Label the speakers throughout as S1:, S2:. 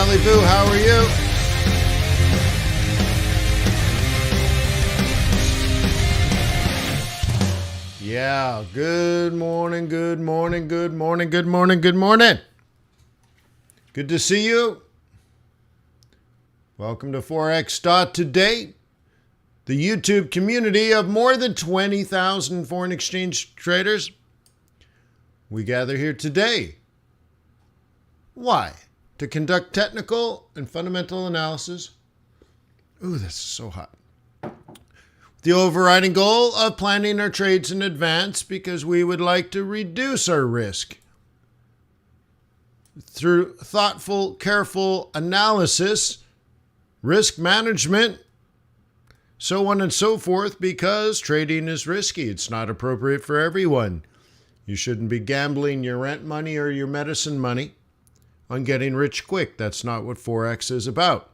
S1: Smiley Boo, how are you? Yeah, good morning, good morning, good morning, good morning, good morning. Good to see you. Welcome to Forex.Today, the YouTube community of more than 20,000 foreign exchange traders. We gather here today. Why? To conduct technical and fundamental analysis. Ooh, this is so hot. The overriding goal of planning our trades in advance because we would like to reduce our risk through thoughtful, careful analysis, risk management, so on and so forth, because trading is risky. It's not appropriate for everyone. You shouldn't be gambling your rent money or your medicine money on getting rich quick. That's not what Forex is about.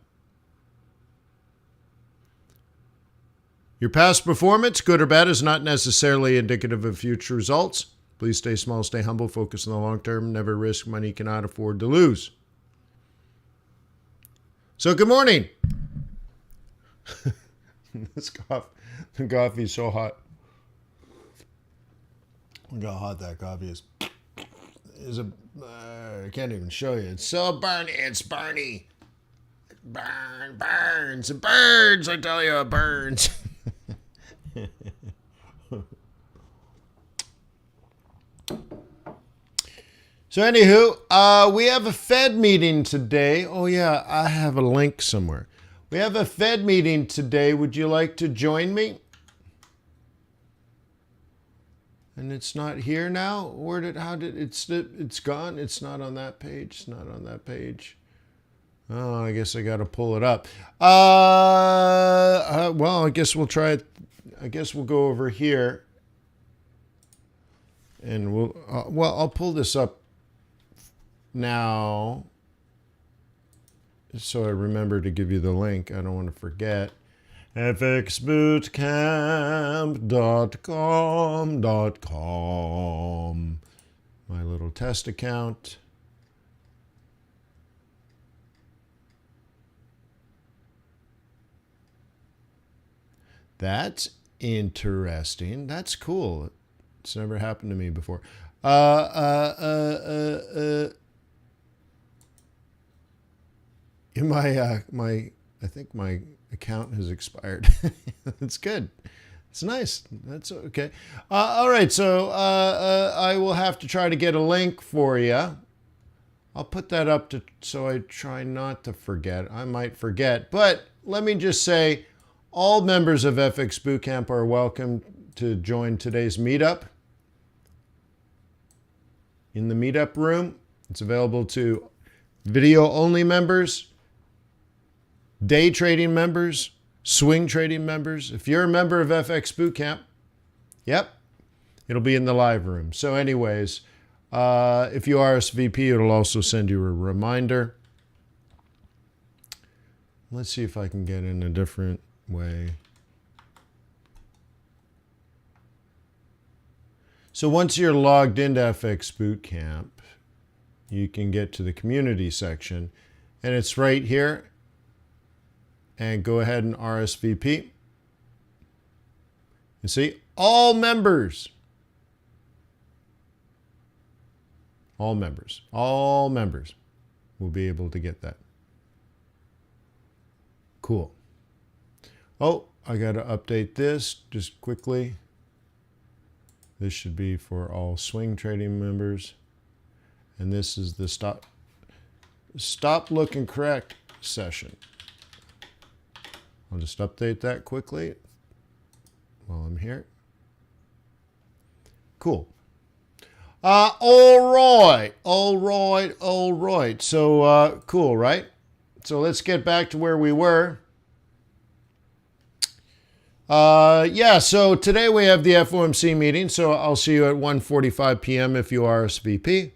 S1: Your past performance, good or bad, is not necessarily indicative of future results. Please stay small, stay humble, focus on the long term, never risk money you cannot afford to lose. So good morning. The coffee is so hot. Look how hot that coffee is. I can't even show you. It's so burny. It's burny. Burns. It burns. I tell you, it burns. So anywho, we have a Fed meeting today. Oh yeah, I have a link somewhere. We have a Fed meeting today. Would you like to join me? And it's not here now. It's gone? It's not on that page. It's not on that page. Oh, I guess I got to pull it up. Well, I guess we'll try it. I guess we'll go over here. And I'll pull this up now. So I remember to give you the link. I don't want to forget. fxbootcamp.com. My little test account. That's interesting. That's cool. It's never happened to me before. I think my account has expired. That's good. It's nice. That's okay. All right. So I will have to try to get a link for you. I'll put that up so I try not to forget. I might forget, but let me just say all members of FX Bootcamp are welcome to join today's meetup. In the meetup room, it's available to video-only members, day trading members, swing trading members. If you're a member of FX Bootcamp, yep, it'll be in the live room. So anyways, if you RSVP, it'll also send you a reminder. Let's see if I can get in a different way. So once you're logged into FX Bootcamp, you can get to the community section, and it's right here. And go ahead and RSVP. You see, all members will be able to get that. Cool. Oh, I got to update this just quickly. This should be for all swing trading members. And this is the stop look and correct session. I'll just update that quickly while I'm here. Cool. All right. So cool, right? So let's get back to where we were. So today we have the FOMC meeting, so I'll see you at 1:45 p.m. if you RSVP.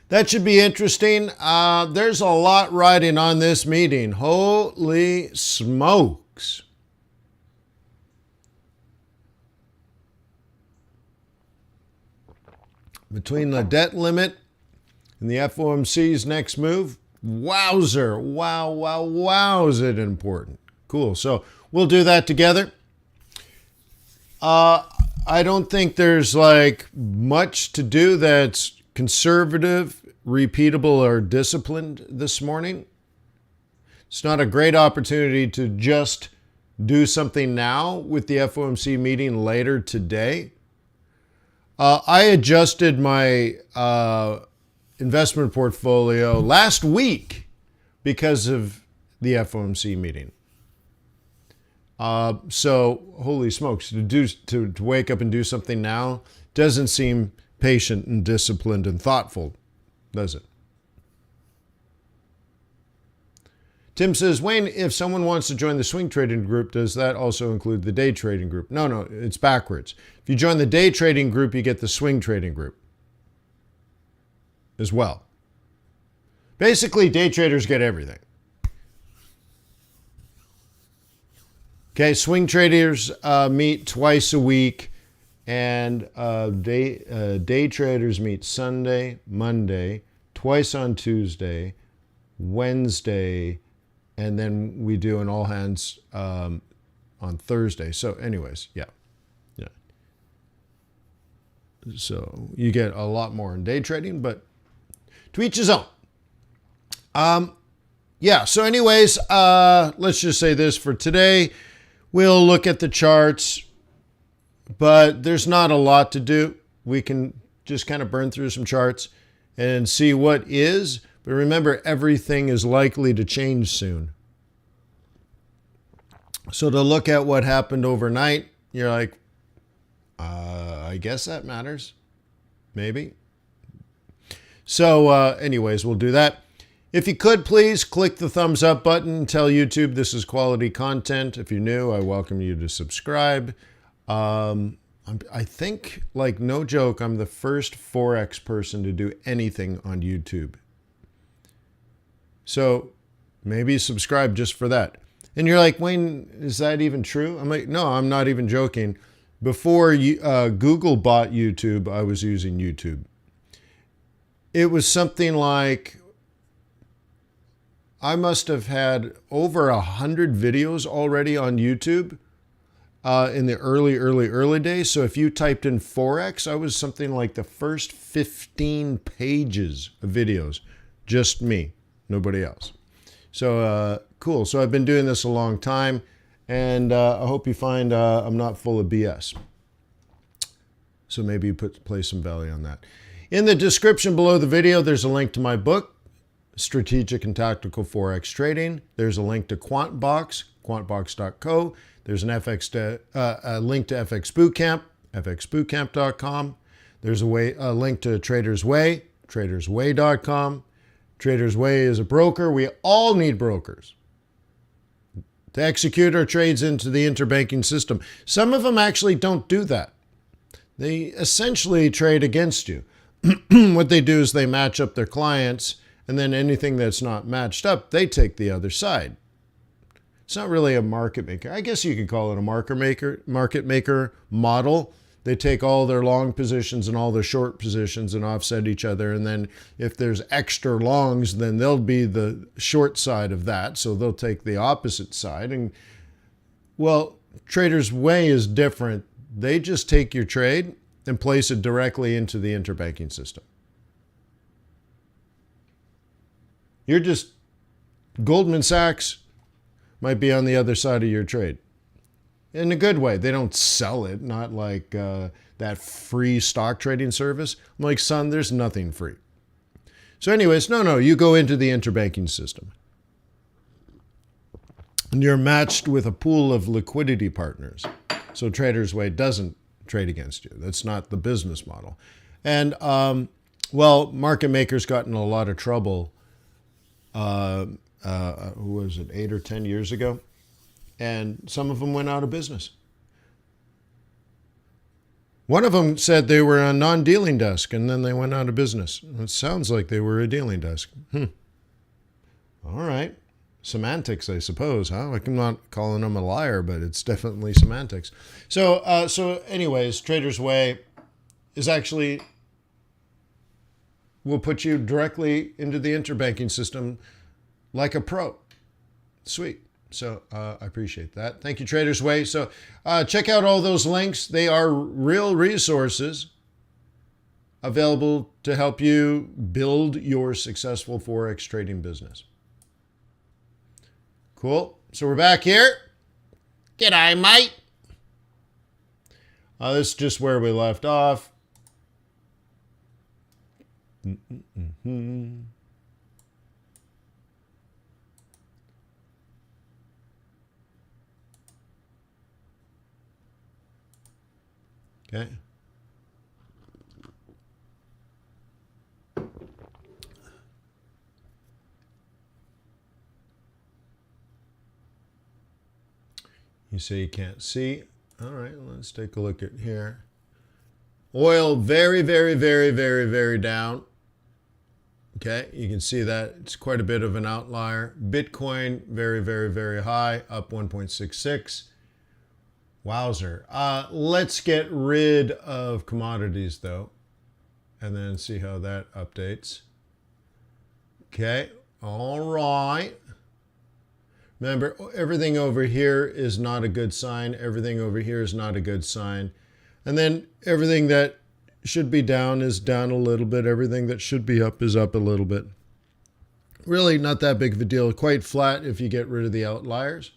S1: That should be interesting. There's a lot riding on this meeting. Holy smokes. Between the debt limit And the FOMC's next move, wowzer, wow, is it important? Cool. So we'll do that together. I don't think there's like much to do that's conservative, repeatable, or disciplined this morning. It's not a great opportunity to just do something now with the FOMC meeting later today. I adjusted my investment portfolio last week because of the FOMC meeting. So holy smokes, to wake up and do something now doesn't seem patient and disciplined and thoughtful, does it? Tim says, Wayne, if someone wants to join the swing trading group, does that also include the day trading group? No, it's backwards. If you join the day trading group, you get the swing trading group as well. Basically, day traders get everything. Okay, swing traders meet twice a week, and day traders meet Sunday, Monday, twice on Tuesday, Wednesday, and then we do an all hands on Thursday. So anyways, yeah. So you get a lot more in day trading, but to each his own. So anyways, let's just say this for today. We'll look at the charts, but there's not a lot to do. We can just kind of burn through some charts and see what is. But remember, everything is likely to change soon. So to look at what happened overnight, you're like, I guess that matters. Maybe. So anyways, we'll do that. If you could, please click the thumbs up button. Tell YouTube this is quality content. If you're new, I welcome you to subscribe. I think, like no joke, I'm the first Forex person to do anything on YouTube. So maybe subscribe just for that. And you're like, Wayne, is that even true? I'm like, no, I'm not even joking. Before Google bought YouTube, I was using YouTube. It was something like, I must have had over 100 videos already on YouTube in the early days. So if you typed in Forex, I was something like the first 15 pages of videos, just me, nobody else. So cool. So I've been doing this a long time, and I hope you find I'm not full of BS. So maybe you place some value on that. In the description below the video, there's a link to my book, Strategic and Tactical Forex Trading. There's a link to Quant-in-a-Box, Quant-in-a-Box.co. There's an a link to FX Bootcamp, FXBootcamp.com. There's a link to Traders Way, TradersWay.com. Traders Way is a broker. We all need brokers to execute our trades into the interbanking system. Some of them actually don't do that. They essentially trade against you. What they do is they match up their clients, and then anything that's not matched up, they take the other side. It's not really a market maker. I guess you could call it a market maker model. They take all their long positions and all their short positions and offset each other. And then if there's extra longs, then they'll be the short side of that. So they'll take the opposite side. And well, Traders Way is different. They just take your trade and place it directly into the interbanking system. You're just, Goldman Sachs might be on the other side of your trade. In a good way. They don't sell it, not like that free stock trading service. I'm like, son, there's nothing free. So anyways, no, you go into the interbanking system. And you're matched with a pool of liquidity partners. So Traders Way doesn't trade against you. That's not the business model. And, well, market makers got in a lot of trouble, who was it, 8 or 10 years ago? And some of them went out of business. One of them said they were a non-dealing desk, and then they went out of business. It sounds like they were a dealing desk. All right. Semantics, I suppose, huh? I'm not calling them a liar, but it's definitely semantics. So anyways, Traders Way is actually will put you directly into the interbanking system like a pro. Sweet. So I appreciate that. Thank you, Traders Way. So check out all those links. They are real resources available to help you build your successful Forex trading business. Cool. So we're back here. G'day, mate. This is just where we left off. Okay. You say you can't see. All right, let's take a look at here. Oil very, very, very, very, very down. Okay, you can see that it's quite a bit of an outlier. Bitcoin very, very, very high, up 1.66. Wowzer. Let's get rid of commodities though, and then see how that updates. Okay, all right. Remember, everything over here is not a good sign. Everything over here is not a good sign. And then everything that should be down is down a little bit. Everything that should be up is up a little bit. Really not that big of a deal. Quite flat if you get rid of the outliers.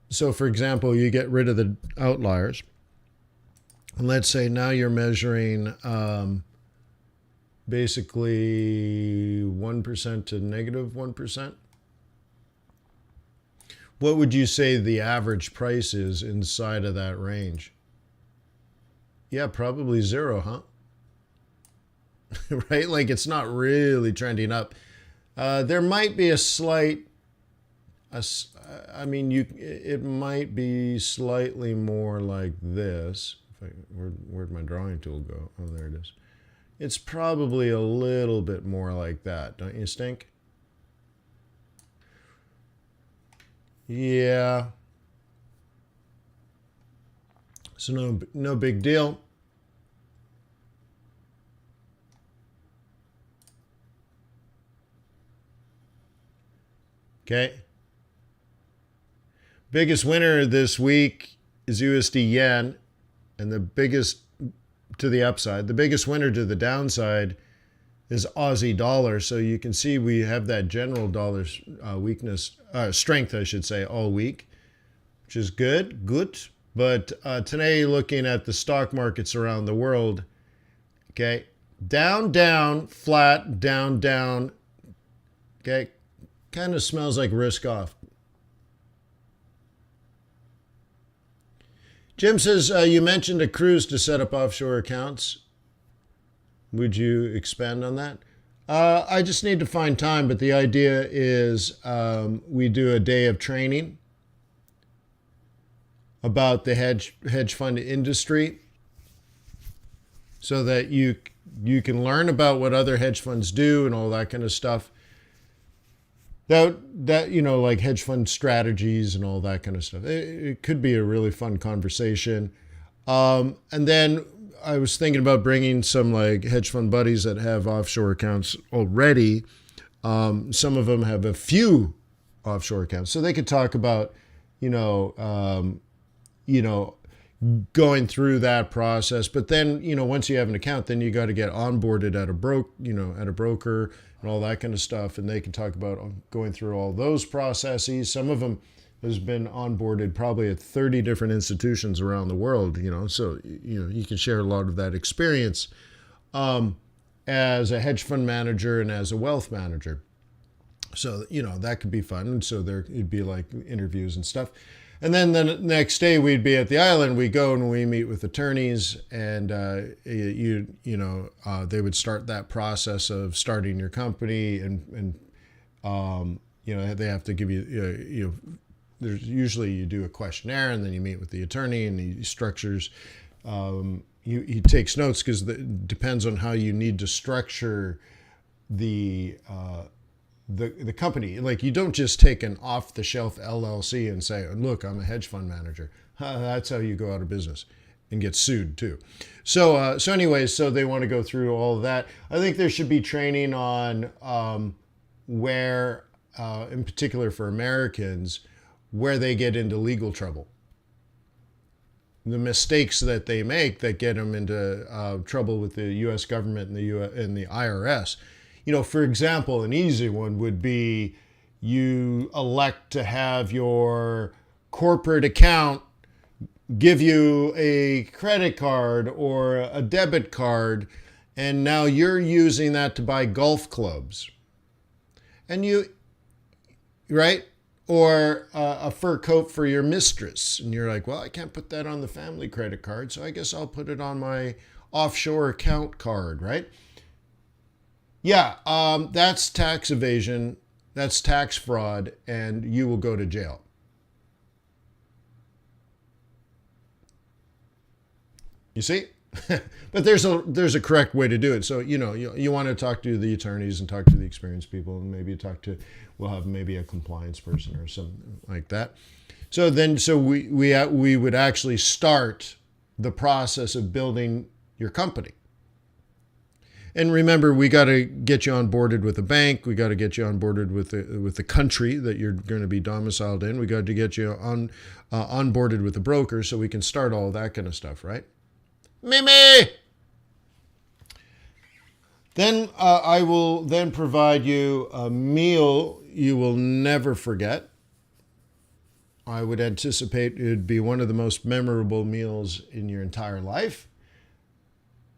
S1: So for example, you get rid of the outliers. And let's say now you're measuring basically 1% to negative 1%. What would you say the average price is inside of that range? Yeah, probably zero, huh? Right? Like it's not really trending up. There might be a slight, it might be slightly more like this. Where'd my drawing tool go? Oh, there it is. It's probably a little bit more like that, don't you think? Yeah. So no big deal. Okay. Biggest winner this week is USD yen, and the biggest to the upside. The biggest winner to the downside is Aussie dollar. So you can see we have that general dollar strength, I should say, all week, which is good. But today, looking at the stock markets around the world, okay, down, down, flat, down, down, okay, kind of smells like risk off. Jim says, you mentioned a cruise to set up offshore accounts. Would you expand on that? I just need to find time, but the idea is we do a day of training about the hedge fund industry so that you can learn about what other hedge funds do and all that kind of stuff. That like hedge fund strategies and all that kind of stuff. It could be a really fun conversation. And then I was thinking about bringing some like hedge fund buddies that have offshore accounts already. Some of them have a few offshore accounts, so they could talk about, going through that process. But then, once you have an account, then you got to get onboarded at a broker and all that kind of stuff. And they can talk about going through all those processes. Some of them has been onboarded probably at 30 different institutions around the world, so, you can share a lot of that experience as a hedge fund manager and as a wealth manager. So, that could be fun. So it'd be like interviews and stuff. And then the next day we'd be at the island. We go and we meet with attorneys, and they would start that process of starting your company, and they have to give you there's usually you do a questionnaire, and then you meet with the attorney, and he structures. He takes notes because it depends on how you need to structure the company. Like, you don't just take an off-the-shelf LLC and say, look, I'm a hedge fund manager. That's how you go out of business. and get sued too. So anyways, so they want to go through all of that. I think there should be training on where, in particular for Americans, where they get into legal trouble. The mistakes that they make that get them into trouble with the U.S. government and the IRS. For example, an easy one would be you elect to have your corporate account give you a credit card or a debit card, and now you're using that to buy golf clubs. And right? Or a fur coat for your mistress. And you're like, well, I can't put that on the family credit card, so I guess I'll put it on my offshore account card, right? Yeah, that's tax evasion, that's tax fraud, and you will go to jail. You see? But there's a correct way to do it. So, you want to talk to the attorneys and talk to the experienced people, and maybe we'll have maybe a compliance person or something like that. So we would actually start the process of building your company. And remember, we got to get you onboarded with a bank. We got to get you onboarded with the country that you're going to be domiciled in. We got to get you onboarded with a broker so we can start all that kind of stuff, right? Mimi! Then I will then provide you a meal you will never forget. I would anticipate it would be one of the most memorable meals in your entire life.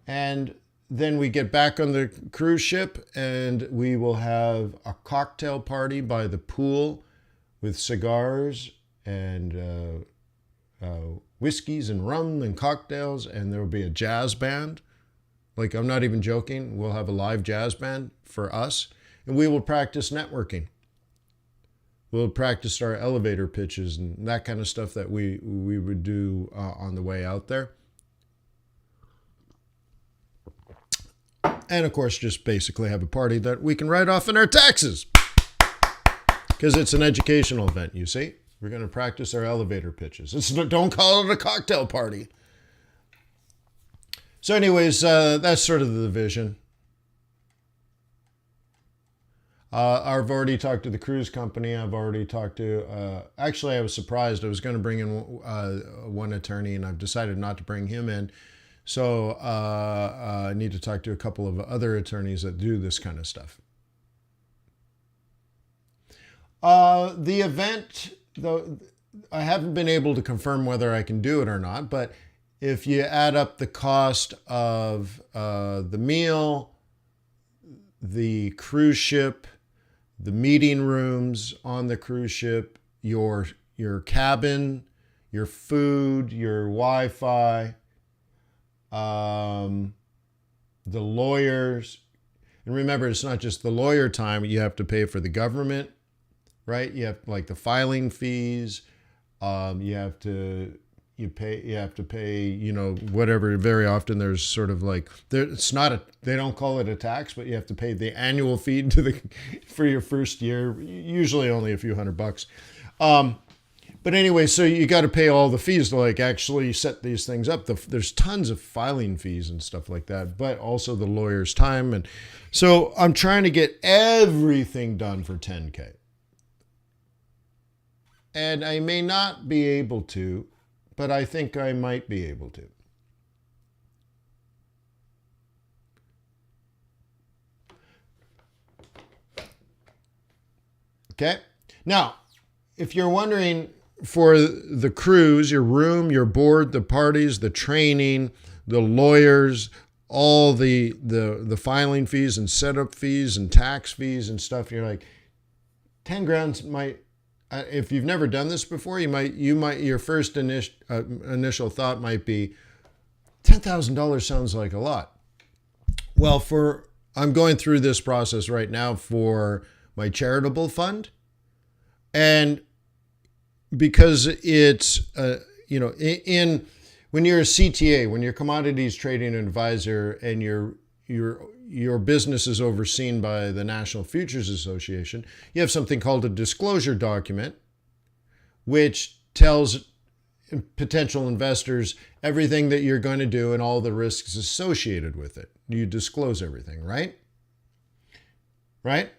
S1: And then we get back on the cruise ship and we will have a cocktail party by the pool with cigars and whiskeys and rum and cocktails, and there will be a jazz band. Like, I'm not even joking. We'll have a live jazz band for us, and we will practice networking. We'll practice our elevator pitches and that kind of stuff that we would do on the way out there. And of course, just basically have a party that we can write off in our taxes, because it's an educational event, you see. We're going to practice our elevator pitches. Don't call it a cocktail party. So anyways, that's sort of the vision. I've already talked to the cruise company. I've already talked to... actually, I was surprised. I was going to bring in one attorney, and I've decided not to bring him in. So I need to talk to a couple of other attorneys that do this kind of stuff. The event... though I haven't been able to confirm whether I can do it or not, but if you add up the cost of the meal, the cruise ship, the meeting rooms on the cruise ship, your cabin, your food, your Wi-Fi, the lawyers, and remember, it's not just the lawyer time. You have to pay for the government. Right? You have like the filing fees. You have to pay, whatever. Very often there's sort of like, they don't call it a tax, but you have to pay the annual fee for your first year, usually only a few $100. But anyway, so you got to pay all the fees to like actually set these things up. There's tons of filing fees and stuff like that, but also the lawyer's time. And so I'm trying to get everything done for $10K. And I may not be able to, but I think I might be able to. Okay? Now, if you're wondering for the cruise, your room, your board, the parties, the training, the lawyers, all the filing fees and setup fees and tax fees and stuff, you're like, 10 grand might... if you've never done this before, your first initial thought might be, $10,000 sounds like a lot. Well, I'm going through this process right now for my charitable fund, and because it's when you're a CTA, when you're a commodities trading advisor, and your business is overseen by the National Futures Association, you have something called a disclosure document, which tells potential investors everything that you're going to do and all the risks associated with it. You disclose everything, right? Right?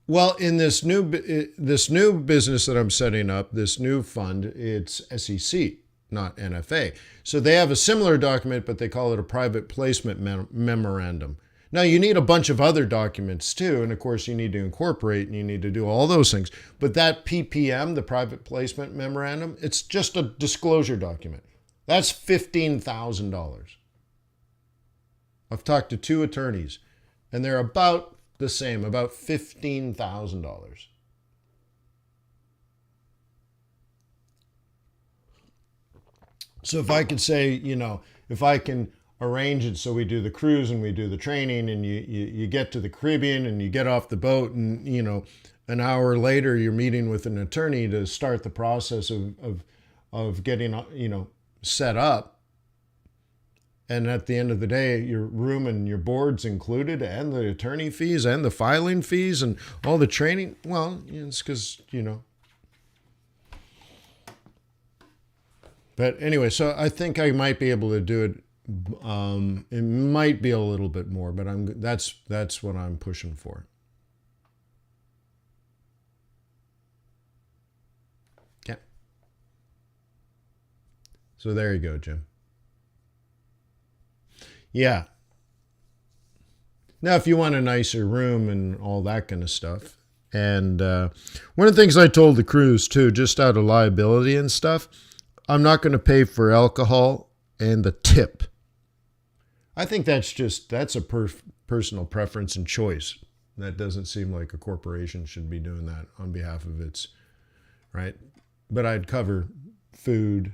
S1: Well, in this new business that I'm setting up, this new fund, it's SEC, not NFA. So they have a similar document, but they call it a private placement memorandum. Now, you need a bunch of other documents too, and of course you need to incorporate and you need to do all those things. But that PPM, the private placement memorandum, it's just a disclosure document. That's $15,000. I've talked to 2 attorneys, and they're about the same, about $15,000. So if I could say, if I can arrange it so we do the cruise and we do the training and you get to the Caribbean and you get off the boat and, an hour later you're meeting with an attorney to start the process of getting, set up. And at the end of the day, your room and your board's included and the attorney fees and the filing fees and all the training. Well, it's because, But anyway, so I think I might be able to do it. It might be a little bit more, but that's what I'm pushing for. Okay. So there you go, Jim. Yeah. Now, if you want a nicer room and all that kind of stuff, and one of the things I told the crews too, just out of liability and stuff, I'm not going to pay for alcohol and the tip. I think that's a personal preference and choice. That doesn't seem like a corporation should be doing that on behalf of its, right? But I'd cover food,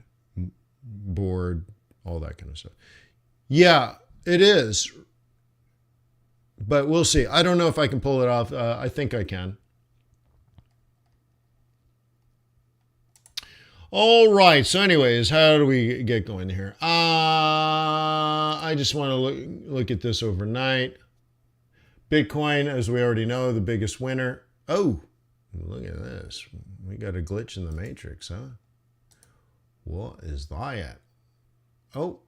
S1: board, all that kind of stuff. Yeah, it is. But we'll see. I don't know if I can pull it off. I think I can. All right. So anyways, how do we get going here? I just want to look at this overnight. Bitcoin, as we already know, the biggest winner. Oh, look at this. We got a glitch in the matrix, huh? What is that? Oh.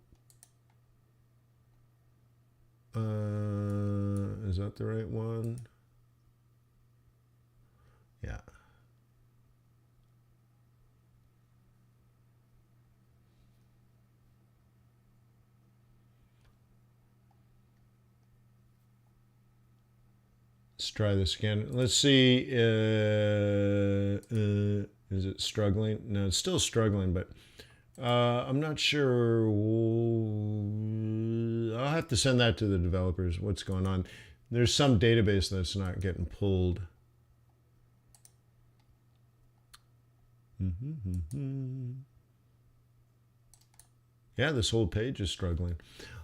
S1: Is that the right one? Yeah. Let's try this again. Let's see. Is it struggling? No, it's still struggling, but I'm not sure. I'll have to send that to the developers. What's going on? There's some database that's not getting pulled. Yeah, this whole page is struggling.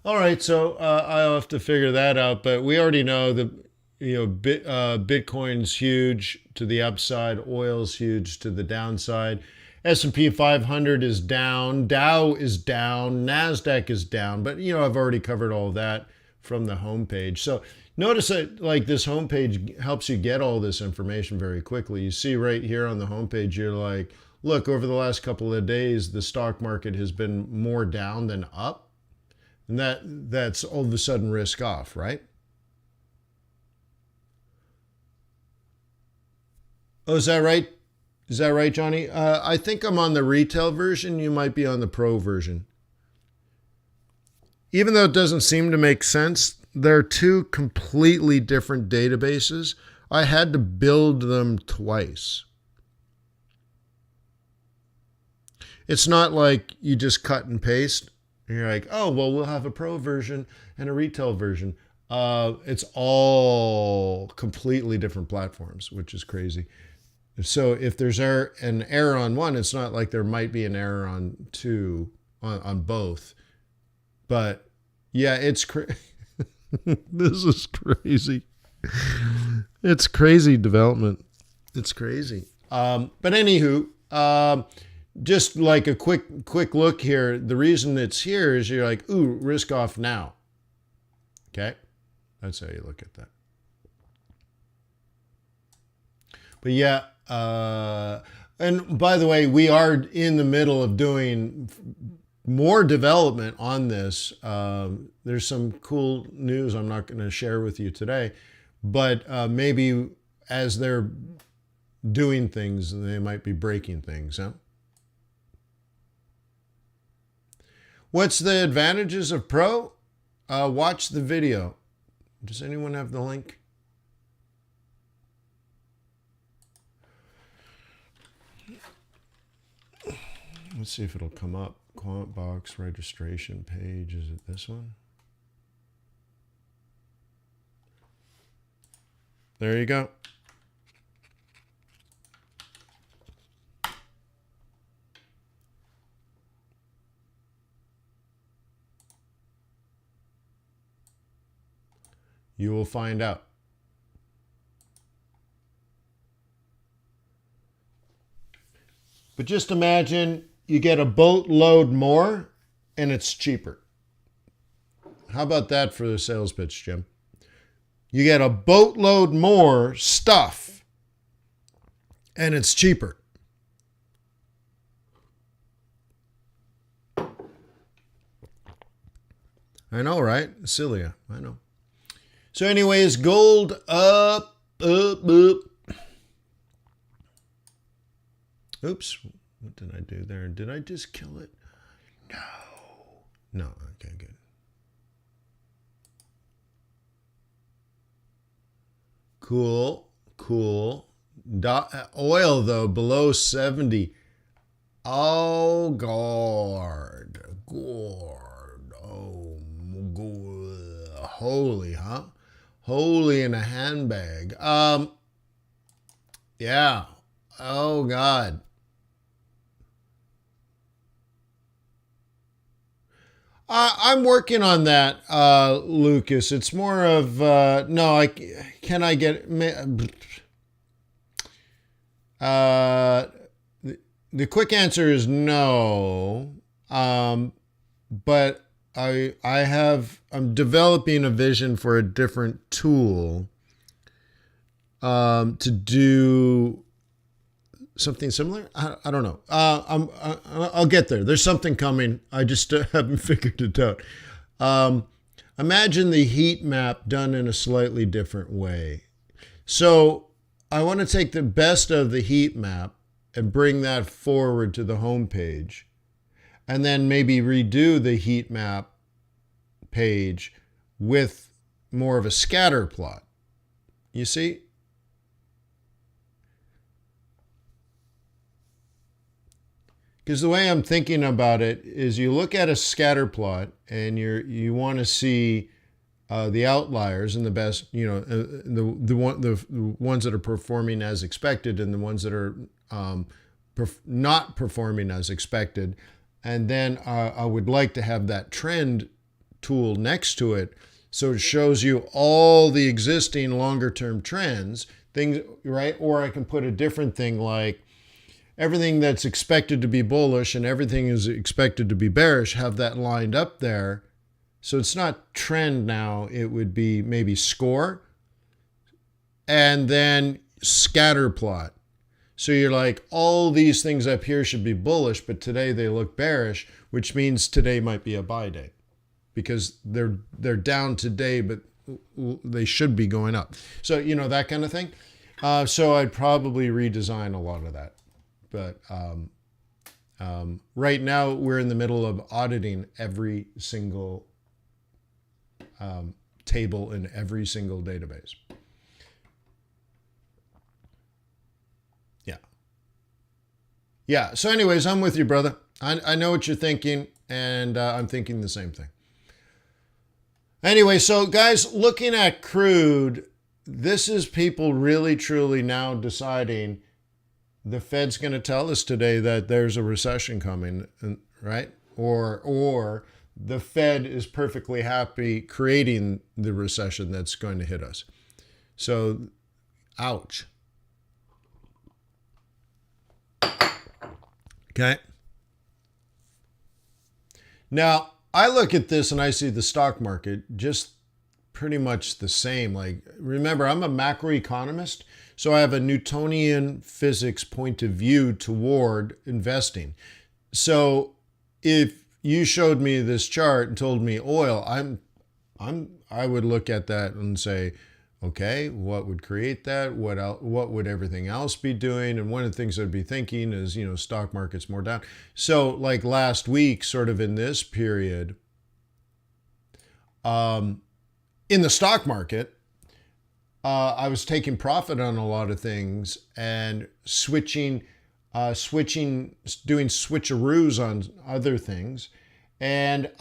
S1: All right, so I'll have to figure that out. But we already know that Bitcoin's huge to the upside, oil's huge to the downside. S&P 500 is down, Dow is down, NASDAQ is down, but I've already covered all of that from the homepage. So notice that like this homepage helps you get all this information very quickly. You see right here on the homepage, you're like, look, over the last couple of days, the stock market has been more down than up. And that's all of a sudden risk off, right? Oh, is that right? Is that right, Johnny? I think I'm on the retail version. You might be on the pro version. Even though it doesn't seem to make sense, they're 2 completely different databases. I had to build them twice. It's not like you just cut and paste. And you're like, oh, well, we'll have a pro version and a retail version. It's all completely different platforms, which is crazy. So if there's an error on one, it's not like there might be an error on on both. But yeah, it's this is crazy. It's crazy development. It's crazy. But anywho, just like a quick look here. The reason it's here is you're like, ooh, risk off now. Okay, that's how you look at that. But yeah. And by the way, we are in the middle of doing more development on this. There's some cool news I'm not going to share with you today, but maybe as they're doing things, they might be breaking things. Huh? What's the advantages of Pro? Watch the video. Does anyone have the link? Let's see if it'll come up. Quant-in-a-Box registration page. Is it this one? There you go. You will find out. But just imagine you get a boatload more and it's cheaper. How about that for the sales pitch, Jim? You get a boatload more stuff and it's cheaper. I know, right? Silly, I know. So anyways, gold up. Oops. What did I do there? Did I just kill it? No. Okay, good. Cool. Oil, though, below 70. Oh, God. Oh, God. Holy, huh? Holy in a handbag. Yeah. Oh, God. I'm working on that, Lucas. It's more of, no, can I get, the quick answer is no, but I'm developing a vision for a different tool to do something similar. I don't know. I'll get there. There's something coming. I just haven't figured it out. Imagine the heat map done in a slightly different way. So I want to take the best of the heat map and bring that forward to the home page, and then maybe redo the heat map page with more of a scatter plot. You see? Because the way I'm thinking about it is you look at a scatter plot and you want to see the outliers and the best, the ones that are performing as expected and the ones that are not performing as expected. And then I would like to have that trend tool next to it, so it shows you all the existing longer term trends, things, right? Or I can put a different thing like everything that's expected to be bullish and everything is expected to be bearish, have that lined up there. So it's not trend now, it would be maybe score and then scatter plot. So you're like, all these things up here should be bullish, but today they look bearish, which means today might be a buy day because they're down today, but they should be going up. So, that kind of thing. So I'd probably redesign a lot of that. But right now we're in the middle of auditing every single table in every single database. Yeah. So anyways, I'm with you, brother. I know what you're thinking, and I'm thinking the same thing. Anyway, so guys, looking at crude, this is people really, truly now deciding the Fed's going to tell us today that there's a recession coming, right? Or the Fed is perfectly happy creating the recession that's going to hit us. So, ouch. Okay. Now, I look at this and I see the stock market just pretty much the same. Like, remember, I'm a macroeconomist. So I have a Newtonian physics point of view toward investing. So if you showed me this chart and told me oil, I would look at that and say, okay, what would create that? What would everything else be doing? And one of the things I'd be thinking is, stock market's more down. So like last week, sort of in this period, in the stock market, I was taking profit on a lot of things and doing switcheroos on other things, and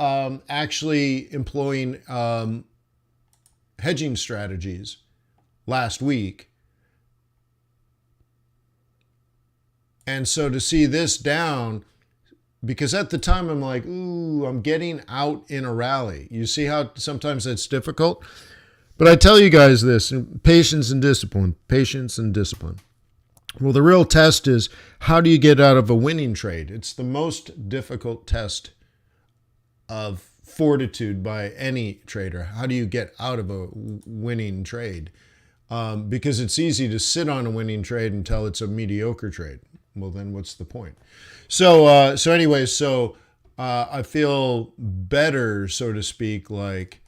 S1: actually employing hedging strategies last week. And so to see this down, because at the time I'm like, ooh, I'm getting out in a rally. You see how sometimes that's difficult? But I tell you guys this, patience and discipline, patience and discipline. Well, the real test is, how do you get out of a winning trade? It's the most difficult test of fortitude by any trader. How do you get out of a winning trade? Because it's easy to sit on a winning trade until it's a mediocre trade. Well, then what's the point? So I feel better, so to speak, like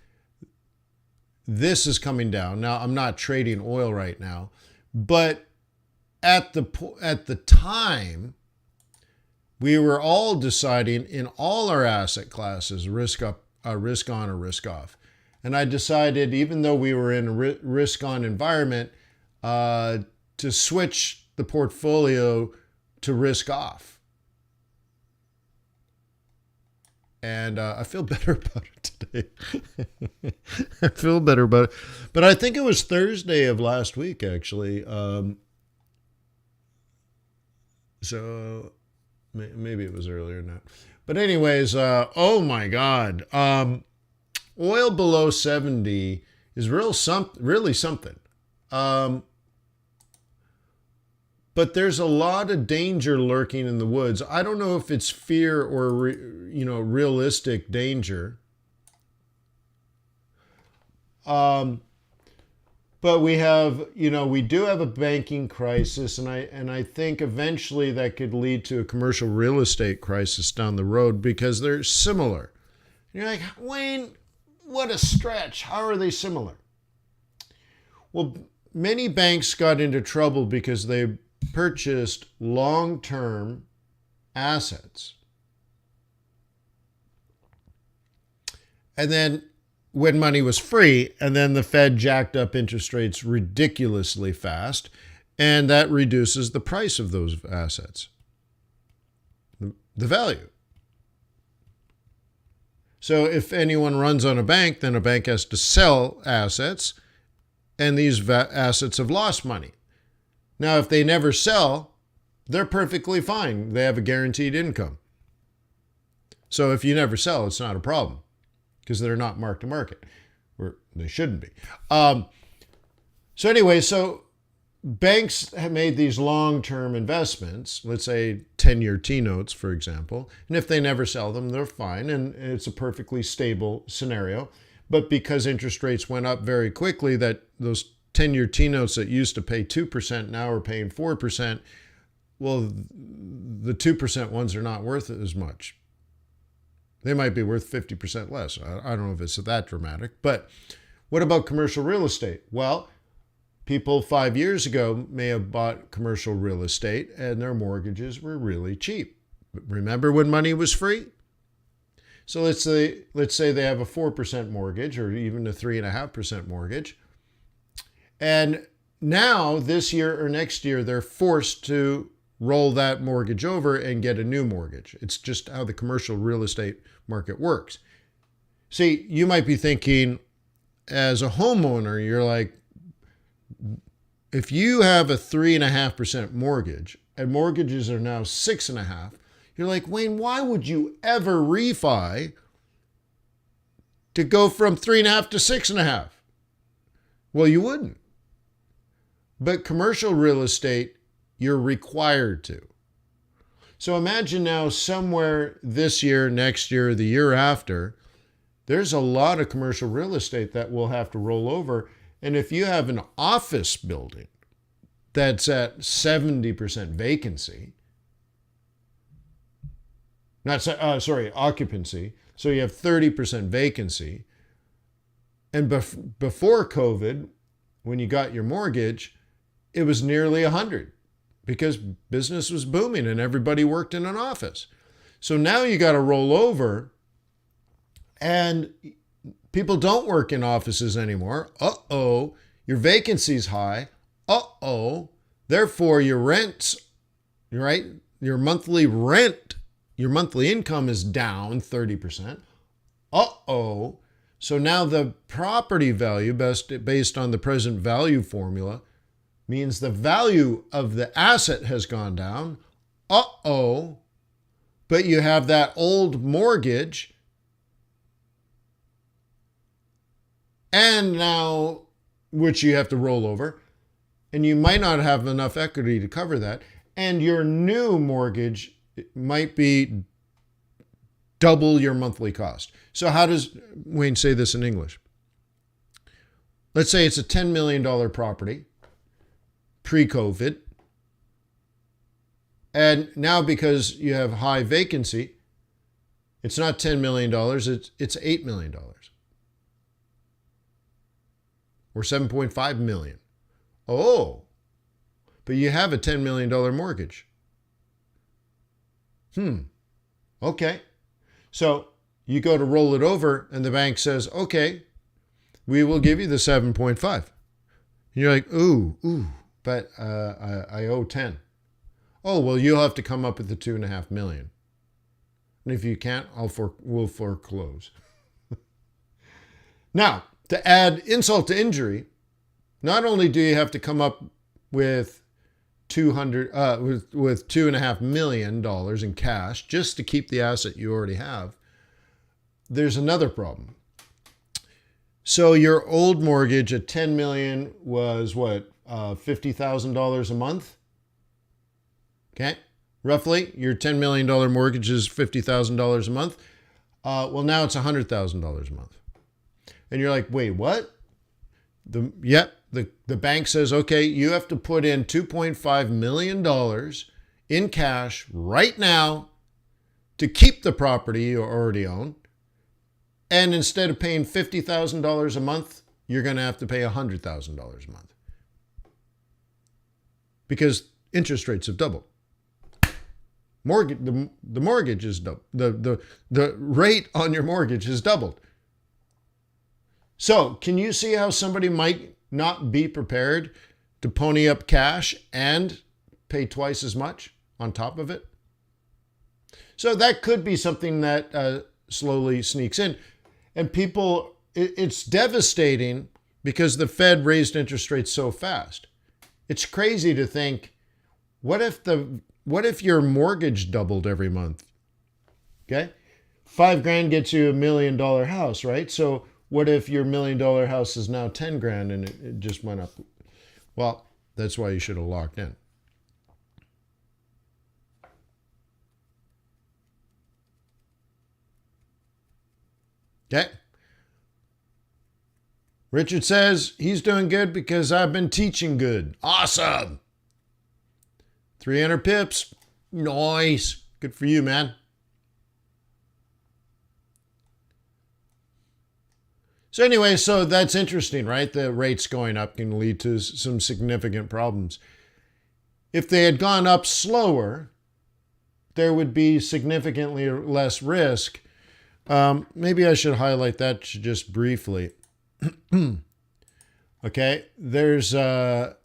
S1: this is coming down. Now, I'm not trading oil right now, but at the time, we were all deciding in all our asset classes, risk up, risk on or risk off. And I decided, even though we were in a risk on environment, to switch the portfolio to risk off. And I feel better about it today. I feel better about it. But I think it was Thursday of last week, actually. So maybe it was earlier than that. But anyways, oh my God. Oil below 70 is really something. But there's a lot of danger lurking in the woods. I don't know if it's fear or realistic danger. But we do have a banking crisis, and I think eventually that could lead to a commercial real estate crisis down the road, because they're similar. You're like, Wayne, what a stretch. How are they similar? Well, many banks got into trouble because they purchased long-term assets. And then when money was free, and then the Fed jacked up interest rates ridiculously fast, and that reduces the price of those assets, the value. So if anyone runs on a bank, then a bank has to sell assets, and these assets have lost money. Now, if they never sell, they're perfectly fine. They have a guaranteed income. So if you never sell, it's not a problem, because they're not mark to market, or they shouldn't be. So banks have made these long-term investments, let's say 10-year T-notes, for example, and if they never sell them, they're fine, and it's a perfectly stable scenario. But because interest rates went up very quickly, that those 10-year T-notes that used to pay 2% now are paying 4%. Well, the 2% ones are not worth as much. They might be worth 50% less. I don't know if it's that dramatic. But what about commercial real estate? Well, people 5 years ago may have bought commercial real estate and their mortgages were really cheap. Remember when money was free? So let's say they have a 4% mortgage, or even a 3.5% mortgage. And now, this year or next year, they're forced to roll that mortgage over and get a new mortgage. It's just how the commercial real estate market works. See, you might be thinking, as a homeowner, you're like, if you have a 3.5% mortgage and mortgages are now 6.5%, you're like, Wayne, why would you ever refi to go from 3.5 to 6.5? Well, you wouldn't. But commercial real estate, you're required to. So imagine now, somewhere this year, next year, the year after, there's a lot of commercial real estate that will have to roll over. And if you have an office building, that's at 70% vacancy, occupancy. So you have 30% vacancy. And before COVID, when you got your mortgage, it was nearly 100 because business was booming and everybody worked in an office. So now you got to roll over and people don't work in offices anymore. Uh-oh, your vacancy's high. Uh-oh, therefore your rents, right? Your monthly rent, your monthly income is down 30%. Uh-oh. So now the property value based on the present value formula means the value of the asset has gone down. Uh-oh. But you have that old mortgage and now, which you have to roll over, and you might not have enough equity to cover that. And your new mortgage might be double your monthly cost. So how does Wayne say this in English? Let's say it's a $10 million property pre-COVID. And now because you have high vacancy, it's not $10 million, it's $8 million. Or $7.5 million. Oh, but you have a $10 million mortgage. Okay. So you go to roll it over and the bank says, okay, we will give you the 7.5. And you're like, ooh, but I owe 10. Oh, well, you'll have to come up with the 2.5 million. And if you can't, we'll foreclose. Now, to add insult to injury, not only do you have to come up with $2.5 million in cash just to keep the asset you already have, there's another problem. So your old mortgage at $10 million was what, $50,000 a month? Okay, roughly your $10 million mortgage is $50,000 a month. Well, now it's $100,000 a month. And you're like, wait, what? The bank says, okay, you have to put in $2.5 million in cash right now to keep the property you already own. And instead of paying $50,000 a month, you're going to have to pay $100,000 a month. Because interest rates have doubled. The mortgage is doubled. The rate on your mortgage has doubled. So can you see how somebody might not be prepared to pony up cash and pay twice as much on top of it? So that could be something that slowly sneaks in. And people, it's devastating because the Fed raised interest rates so fast. It's crazy to think, what if your mortgage doubled every month? Okay? $5,000 gets you $1 million house, right? So what if your $1 million house is now $10,000 and it just went up? Well, that's why you should have locked in. Okay. Richard says he's doing good because I've been teaching good. Awesome. 300 pips. Nice. Good for you, man. So anyway, so that's interesting, right? The rates going up can lead to some significant problems. If they had gone up slower, there would be significantly less risk. Maybe I should highlight that just briefly. Okay, there's a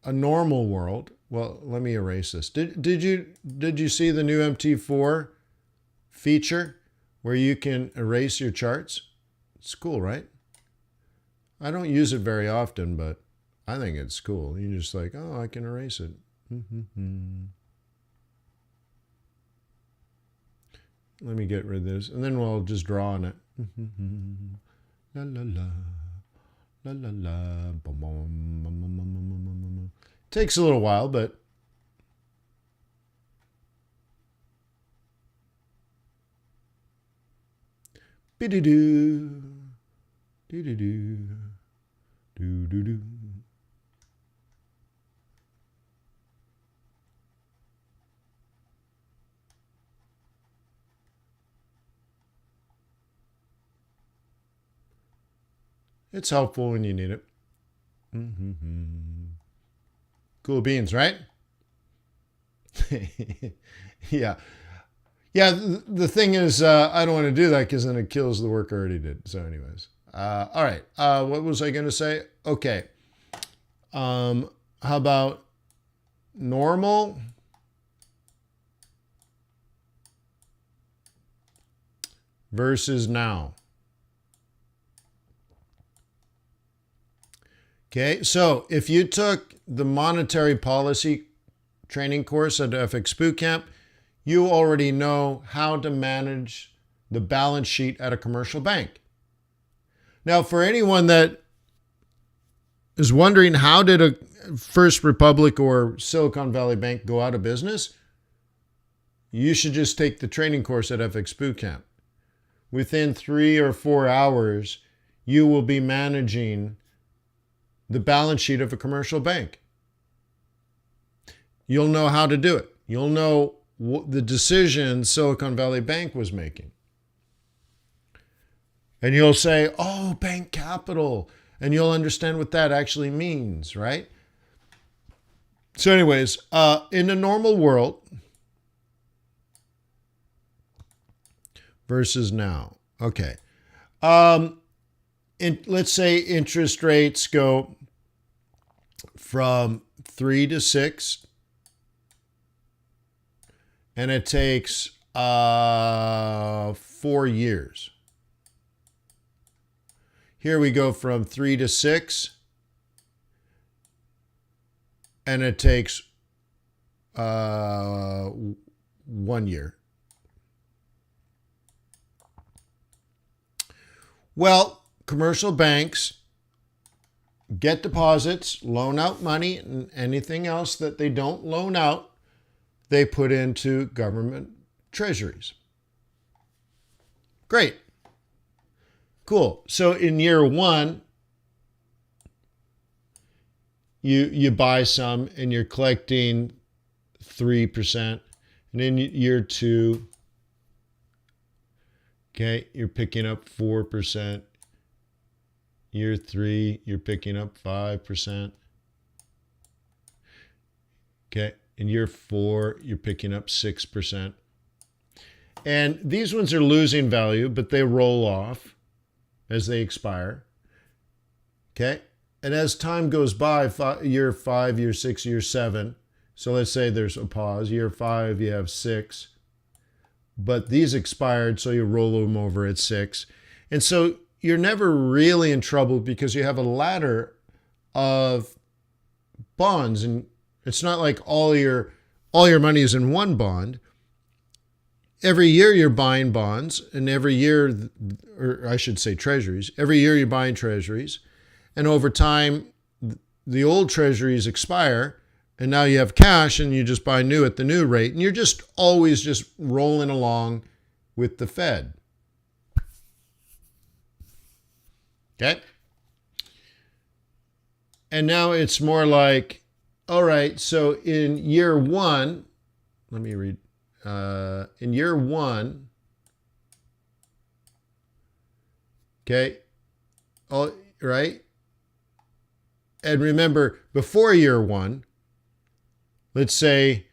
S1: normal world. Well, let me erase this. Did you see the new MT4 feature where you can erase your charts? It's cool, right? I don't use it very often, but I think it's cool. You're just like, oh, I can erase it. Let me get rid of this, and then we'll just draw on it. La la la, la la la. Takes a little while, but be-do-do, do-do-do, do-do-do. It's helpful when you need it. Cool beans, right? Yeah. Yeah, the thing is, I don't want to do that because then it kills the work I already did. So anyways. All right. What was I going to say? Okay. How about normal versus now? Okay, so if you took the monetary policy training course at FX Bootcamp, you already know how to manage the balance sheet at a commercial bank. Now, for anyone that is wondering how did a First Republic or Silicon Valley Bank go out of business, you should just take the training course at FX Bootcamp. Within 3 or 4 hours, you will be managing the balance sheet of a commercial bank. You'll know how to do it. You'll know the decision Silicon Valley Bank was making. And you'll say, oh, bank capital. And you'll understand what that actually means, right? So anyways, in a normal world versus now. Okay. Let's say interest rates go from 3 to 6, and it takes 4 years. Here we go from 3 to 6, and it takes 1 year. Well, commercial banks get deposits, loan out money, and anything else that they don't loan out, they put into government treasuries. Great. Cool. So in year 1, you buy some and you're collecting 3%. And in year 2, okay, you're picking up 4%. Year 3, you're picking up 5%. Okay, in year 4, you're picking up 6%. And these ones are losing value, but they roll off as they expire. Okay, and as time goes by, year 5, year 6, year 7. So let's say there's a pause. Year 5, you have 6. But these expired, so you roll them over at 6. And so you're never really in trouble because you have a ladder of bonds, and it's not like all your money is in one bond. Every year you're buying bonds, and every year, or I should say treasuries, every year you're buying treasuries, and over time the old treasuries expire, and now you have cash and you just buy new at the new rate, and you're just always just rolling along with the Fed. Okay? And now it's more like, all right, so in year 1, let me read. In year 1, okay, all right? And remember, before year 1, let's say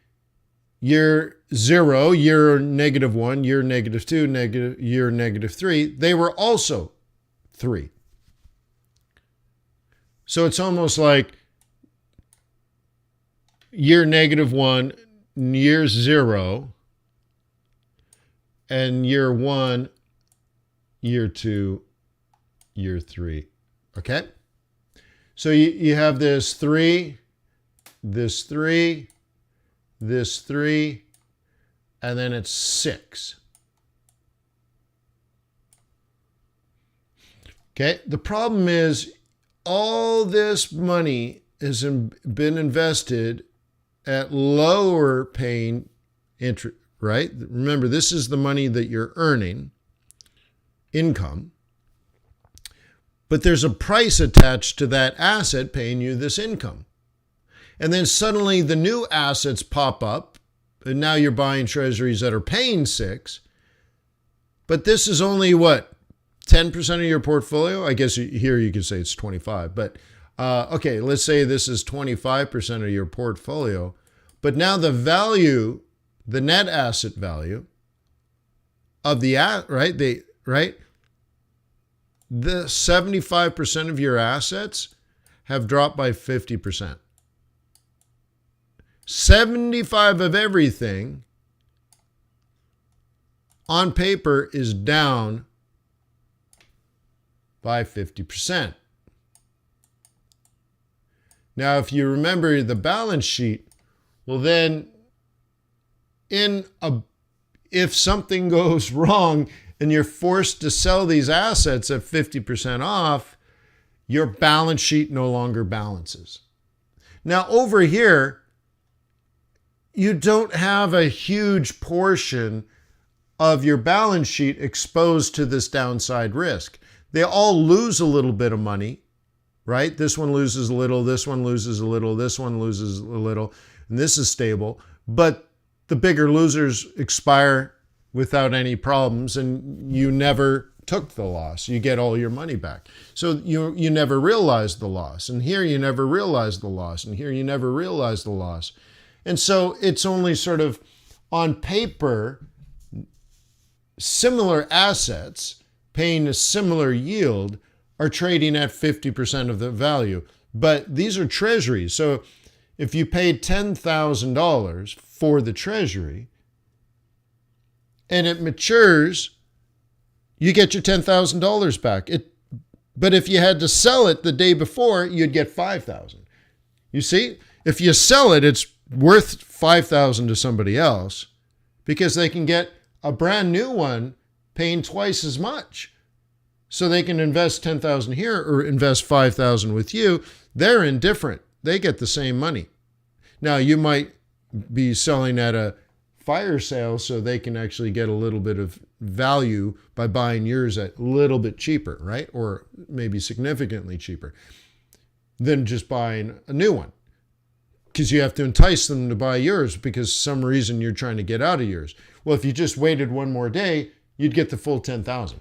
S1: year 0, year -1, year -2, year -3, they were also 3. So it's almost like year -1, year 0, and year 1, year 2, year 3. Okay? So you have this 3, this 3, this 3, and then it's 6. Okay? The problem is all this money has been invested at lower paying interest, right? Remember, this is the money that you're earning, income, but there's a price attached to that asset paying you this income. And then suddenly the new assets pop up, and now you're buying treasuries that are paying 6, but this is only what, 10% of your portfolio. I guess here you could say it's 25, but okay, let's say this is 25% of your portfolio, but now the value, the net asset value of the, the 75% of your assets have dropped by 50%. 75 of everything on paper is down by 50%. Now, if you remember the balance sheet, well then, if something goes wrong and you're forced to sell these assets at 50% off, your balance sheet no longer balances. Now, over here, you don't have a huge portion of your balance sheet exposed to this downside risk. They all lose a little bit of money, right? This one loses a little, this one loses a little, this one loses a little, and this is stable. But the bigger losers expire without any problems, and you never took the loss. You get all your money back. So you never realized the loss. And here you never realized the loss. And here you never realized the loss. And so it's only sort of on paper, similar assets paying a similar yield are trading at 50% of the value. But these are treasuries. So if you paid $10,000 for the treasury and it matures, you get your $10,000 back. But if you had to sell it the day before, you'd get $5,000. You see, if you sell it, it's worth $5,000 to somebody else because they can get a brand new one paying twice as much. So they can invest $10,000 here or invest $5,000 with you. They're indifferent. They get the same money. Now, you might be selling at a fire sale so they can actually get a little bit of value by buying yours at a little bit cheaper, right? Or maybe significantly cheaper than just buying a new one. Because you have to entice them to buy yours because some reason you're trying to get out of yours. Well, if you just waited one more day, you'd get the full 10,000.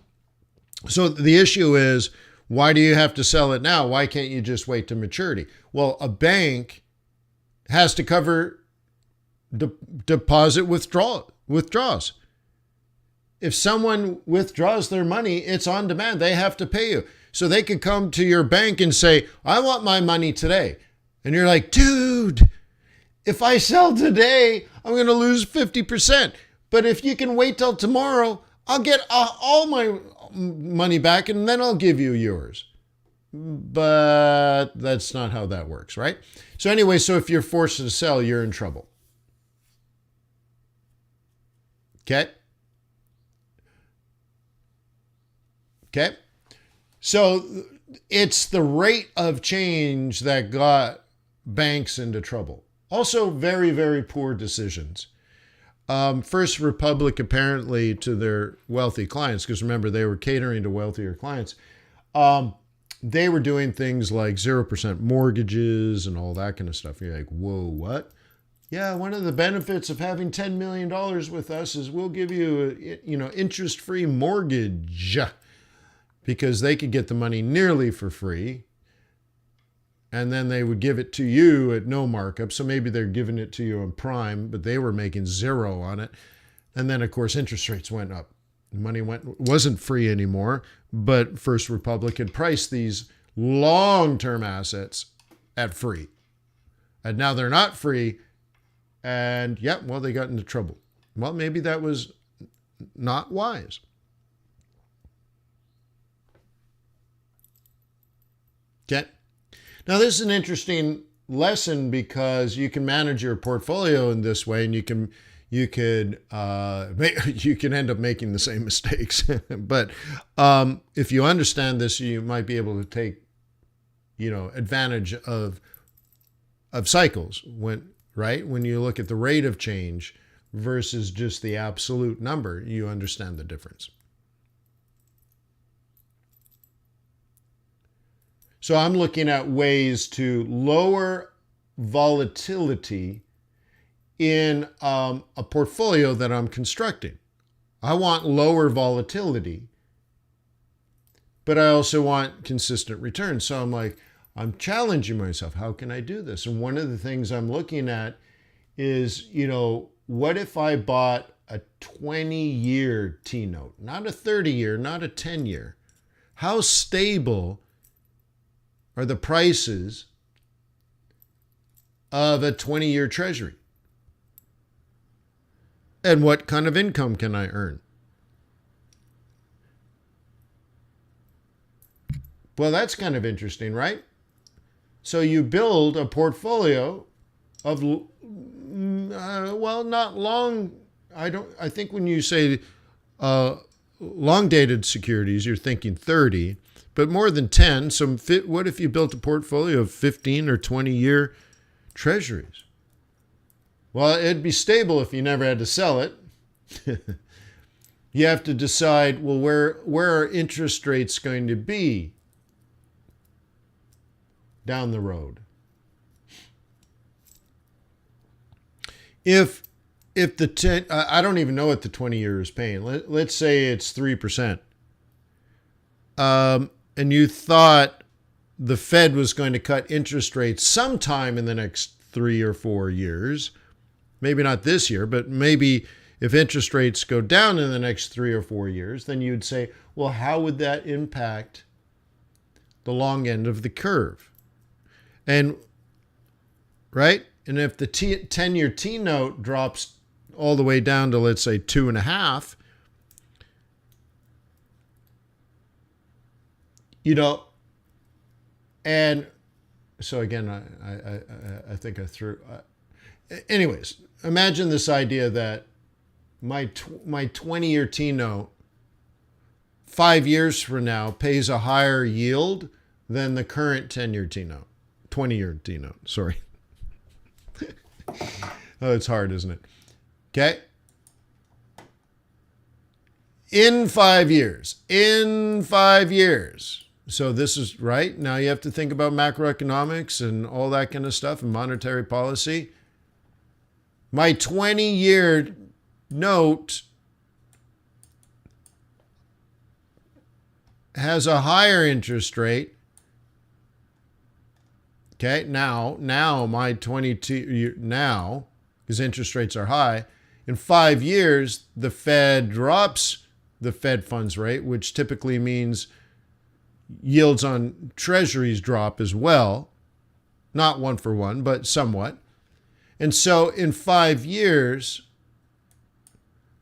S1: So the issue is, why do you have to sell it now? Why can't you just wait to maturity? Well, a bank has to cover deposit withdrawals. If someone withdraws their money, it's on demand. They have to pay you. So they could come to your bank and say, I want my money today. And you're like, dude, if I sell today, I'm going to lose 50%. But if you can wait till tomorrow, I'll get all my money back and then I'll give you yours. But that's not how that works, right? So anyway, so if you're forced to sell, you're in trouble. Okay? Okay? So it's the rate of change that got banks into trouble. Also, very, very poor decisions. First Republic, apparently, to their wealthy clients, because remember, they were catering to wealthier clients. They were doing things like 0% mortgages and all that kind of stuff. You're like, whoa, what? Yeah, one of the benefits of having $10 million with us is we'll give you a, interest-free mortgage, because they could get the money nearly for free. And then they would give it to you at no markup. So maybe they're giving it to you in prime, but they were making zero on it. And then, of course, interest rates went up. Money wasn't free anymore, but First Republic had priced these long-term assets at free. And now they're not free. And they got into trouble. Well, maybe that was not wise. Okay. Now, this is an interesting lesson because you can manage your portfolio in this way, and you can end up making the same mistakes. But if you understand this, you might be able to take, advantage of cycles when you look at the rate of change versus just the absolute number, you understand the difference. So I'm looking at ways to lower volatility in a portfolio that I'm constructing. I want lower volatility but I also want consistent returns. So I'm like, I'm challenging myself. How can I do this? And one of the things I'm looking at is, what if I bought a 20-year T-note, not a 30-year, not a 10-year? How stable are the prices of a 20-year treasury? And what kind of income can I earn? Well, that's kind of interesting, right? So you build a portfolio of, not long. I think when you say long dated securities, you're thinking 30, but more than 10. So what if you built a portfolio of 15 or 20-year treasuries? Well, it'd be stable if you never had to sell it. You have to decide, well, where are interest rates going to be down the road? If the 10, I don't even know what the 20-year is paying. Let's say it's 3%. And you thought the Fed was going to cut interest rates sometime in the next 3 or 4 years. Maybe not this year, but maybe if interest rates go down in the next 3 or 4 years, then you'd say, well, how would that impact the long end of the curve? And, right? And if the 10-year T-note drops all the way down to, let's say, 2.5, and so again, I think I threw. Anyways, imagine this idea that my 20-year T-note 5 years from now pays a higher yield than the current 10-year T-note, 20-year T-note. Sorry. Oh, it's hard, isn't it? Okay. In 5 years. So this is right. Now you have to think about macroeconomics and all that kind of stuff and monetary policy. My 20-year note has a higher interest rate. Okay, now my 22 now, because interest rates are high, in 5 years the Fed drops the Fed funds rate, which typically means yields on treasuries drop as well, not one for one, but somewhat. And so in 5 years,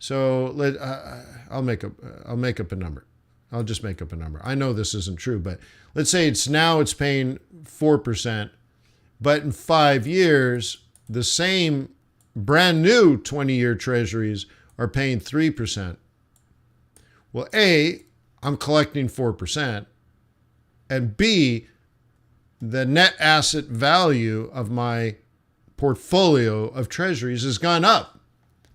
S1: I'll make up a number. I'll just make up a number. I know this isn't true, but let's say it's paying 4%, but in 5 years, the same brand new 20-year treasuries are paying 3%. Well, A, I'm collecting 4%, and B, the net asset value of my portfolio of treasuries has gone up.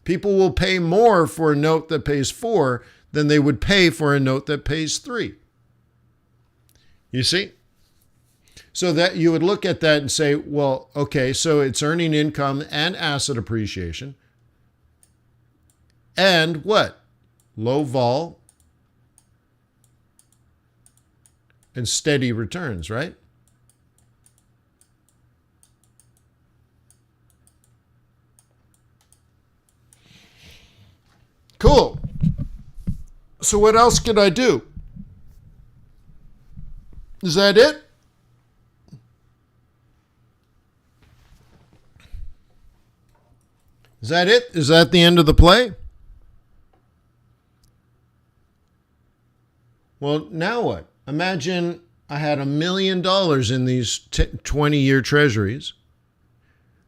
S1: People will pay more for a note that pays 4 than they would pay for a note that pays 3. You see? So that you would look at that and say, well, okay, so it's earning income and asset appreciation. And what? Low vol and steady returns, right? Cool. So what else could I do? Is that it? Is that it? Is that the end of the play? Well, now what? Imagine I had $1 million in these 20-year treasuries.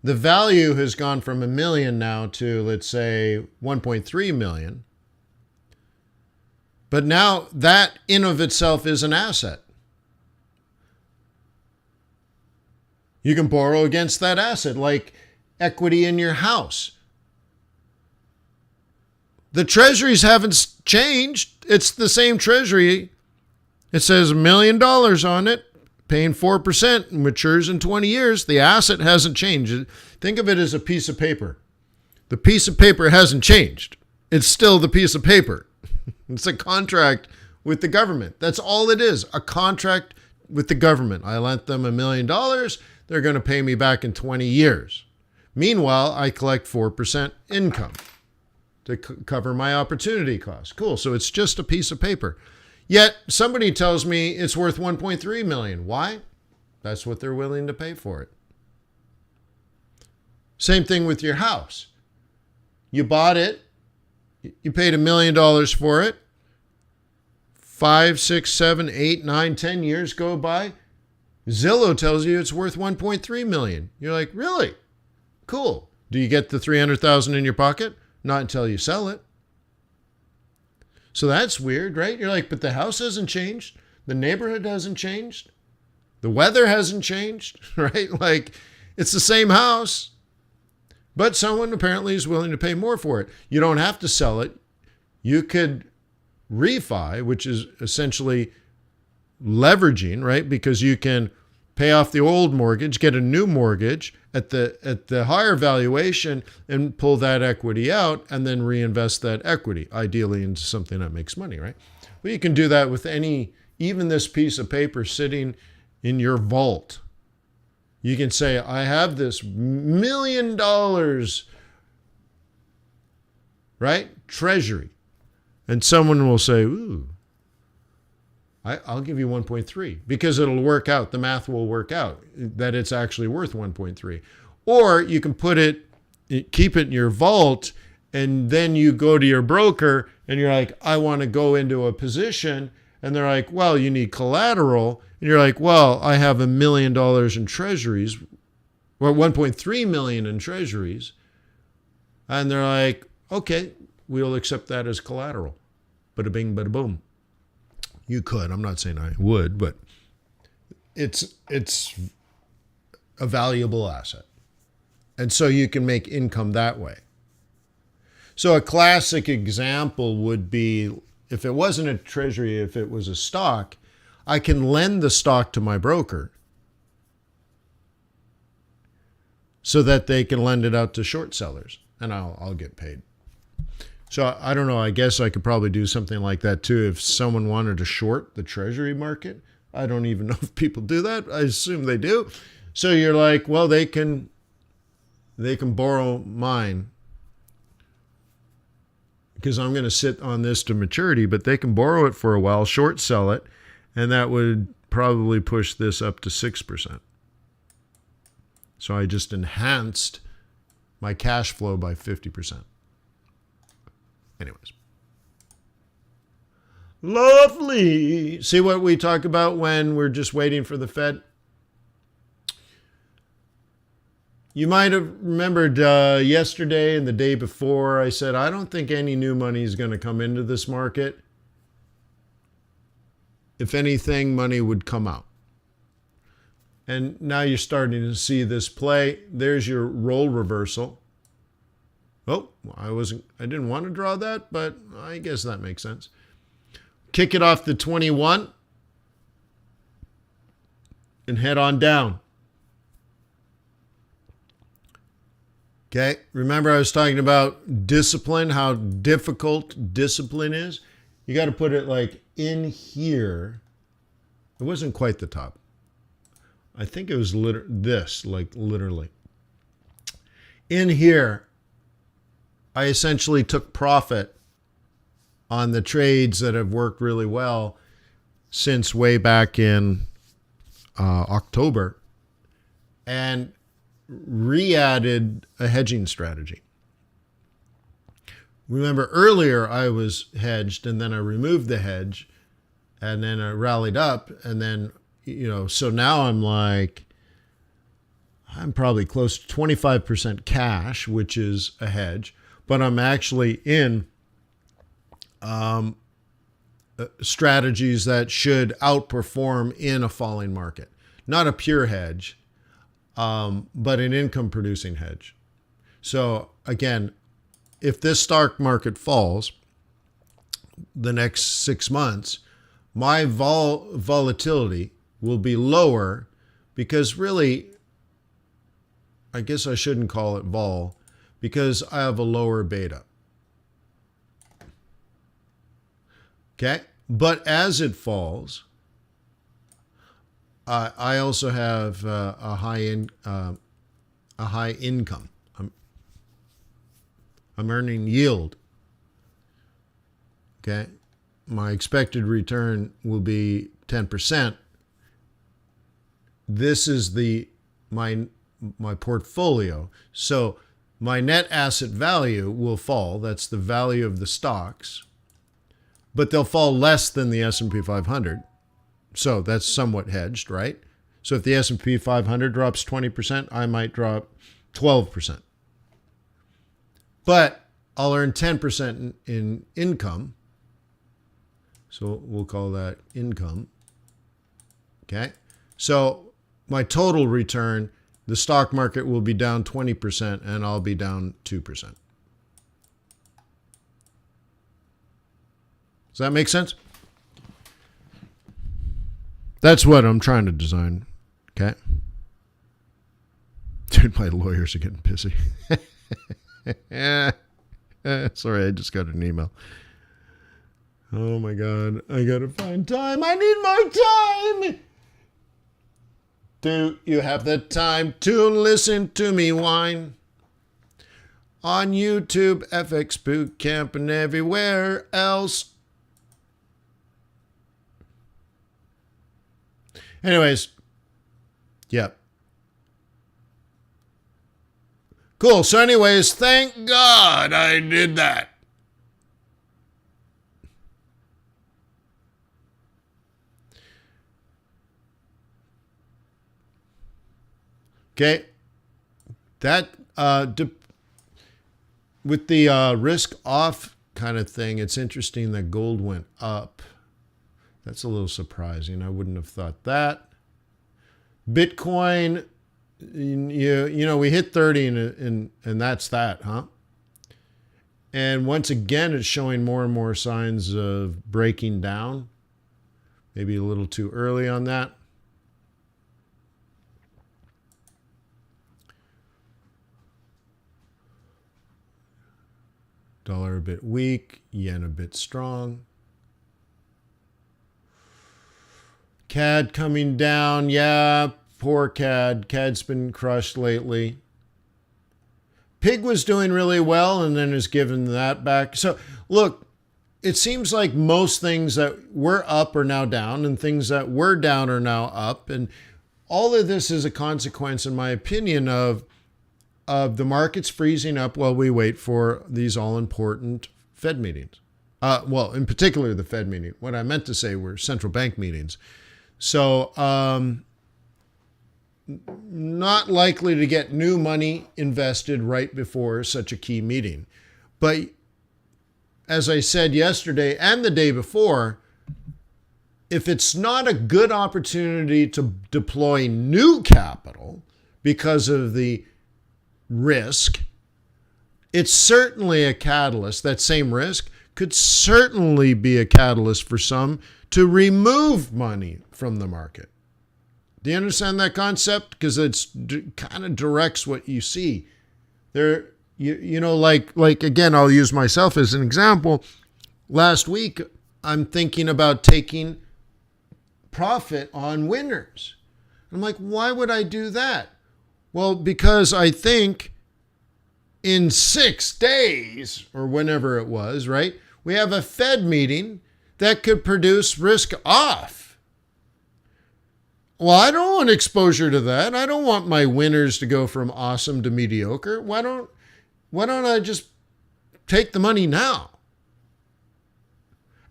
S1: The value has gone from $1 million now to, let's say, 1.3 million. But now that in of itself is an asset. You can borrow against that asset, like equity in your house. The treasuries haven't changed. It's the same treasury. It says $1 million on it, paying 4%, matures in 20 years. The asset hasn't changed. Think of it as a piece of paper. The piece of paper hasn't changed. It's still the piece of paper. It's a contract with the government. That's all it is, a contract with the government. I lent them $1 million. They're going to pay me back in 20 years. Meanwhile, I collect 4% income to cover my opportunity costs. Cool. So it's just a piece of paper. Yet somebody tells me it's worth 1.3 million. Why? That's what they're willing to pay for it. Same thing with your house. You bought it. You paid $1 million for it. 5, 6, 7, 8, 9, 10 years go by. Zillow tells you it's worth 1.3 million. You're like, really? Cool. Do you get the 300,000 in your pocket? Not until you sell it. So that's weird, right? You're like, but the house hasn't changed. The neighborhood hasn't changed. The weather hasn't changed, right? Like, it's the same house, but someone apparently is willing to pay more for it. You don't have to sell it. You could refi, which is essentially leveraging, right? Because you can pay off the old mortgage, get a new mortgage at the higher valuation and pull that equity out and then reinvest that equity, ideally into something that makes money, right? Well, you can do that with even this piece of paper sitting in your vault. You can say, I have this $1 million, right? Treasury. And someone will say, ooh, I'll give you 1.3 because it'll work out. The math will work out that it's actually worth 1.3. Or you can keep it in your vault, and then you go to your broker and you're like, I want to go into a position. And they're like, well, you need collateral. And you're like, well, I have $1 million in treasuries, or 1.3 million in treasuries. And they're like, okay, we'll accept that as collateral. Bada bing, bada boom. You could. I'm not saying I would, but it's a valuable asset. And so you can make income that way. So a classic example would be, if it wasn't a treasury, if it was a stock, I can lend the stock to my broker so that they can lend it out to short sellers, and I'll get paid. So I don't know, I guess I could probably do something like that too if someone wanted to short the treasury market. I don't even know if people do that. I assume they do. So you're like, well, they can borrow mine because I'm going to sit on this to maturity, but they can borrow it for a while, short sell it, and that would probably push this up to 6%. So I just enhanced my cash flow by 50%. Anyways. Lovely. See what we talk about when we're just waiting for the Fed? You might have remembered yesterday and the day before I said, I don't think any new money is going to come into this market. If anything, money would come out. And now you're starting to see this play. There's your role reversal. Oh, I didn't want to draw that, but I guess that makes sense. Kick it off to 21 and head on down. Okay, remember I was talking about discipline, how difficult discipline is? You got to put it like in here. It wasn't quite the top. I think it was literally. In here, I essentially took profit on the trades that have worked really well since way back in October and re-added a hedging strategy. Remember earlier I was hedged and then I removed the hedge and then I rallied up and then, so now I'm probably close to 25% cash, which is a hedge. But I'm actually in strategies that should outperform in a falling market. Not a pure hedge, but an income-producing hedge. So again, if this stock market falls the next 6 months, my volatility will be lower because really, I guess I shouldn't call it vol, because I have a lower beta. Okay? But as it falls, I also have a high income. I'm earning yield. Okay, my expected return will be 10%. This is my portfolio. So my net asset value will fall. That's the value of the stocks, but they'll fall less than the S&P 500. So that's somewhat hedged, right? So if the S&P 500 drops 20%, I might drop 12%. But I'll earn 10% in income. So we'll call that income. Okay. So my total return, the stock market will be down 20% and I'll be down 2%. Does that make sense? That's what I'm trying to design. Okay. Dude, my lawyers are getting pissy. Sorry, I just got an email. Oh my God, I gotta find time. I need more time. Do you have the time to listen to me whine? On YouTube, FX Bootcamp, and everywhere else. Anyways, yep. Cool. So anyways, thank God I did that. Okay. That with the risk off kind of thing, it's interesting that gold went up. That's a little surprising. I wouldn't have thought that. Bitcoin, you know, we hit 30 and that's that, huh? And once again, it's showing more and more signs of breaking down. Maybe a little too early on that. Dollar a bit weak, yen a bit strong. CAD coming down. Yeah, poor CAD. CAD's been crushed lately. Pig was doing really well and then has given that back. So look, it seems like most things that were up are now down and things that were down are now up. And all of this is a consequence, in my opinion, of the markets freezing up while we wait for these all-important Fed meetings. Well, in particular, the Fed meeting. What I meant to say were central bank meetings. So not likely to get new money invested right before such a key meeting. But as I said yesterday and the day before, if it's not a good opportunity to deploy new capital because of the risk, it's certainly a catalyst. That same risk could certainly be a catalyst for some to remove money from the market. Do you understand that concept? Because it's kind of directs what you see. There, you know, like again, I'll use myself as an example. Last week, I'm thinking about taking profit on winners. I'm like, why would I do that? Well, because I think in 6 days or whenever it was, right, we have a Fed meeting that could produce risk off. Well, I don't want exposure to that. I don't want my winners to go from awesome to mediocre. Why don't I just take the money now?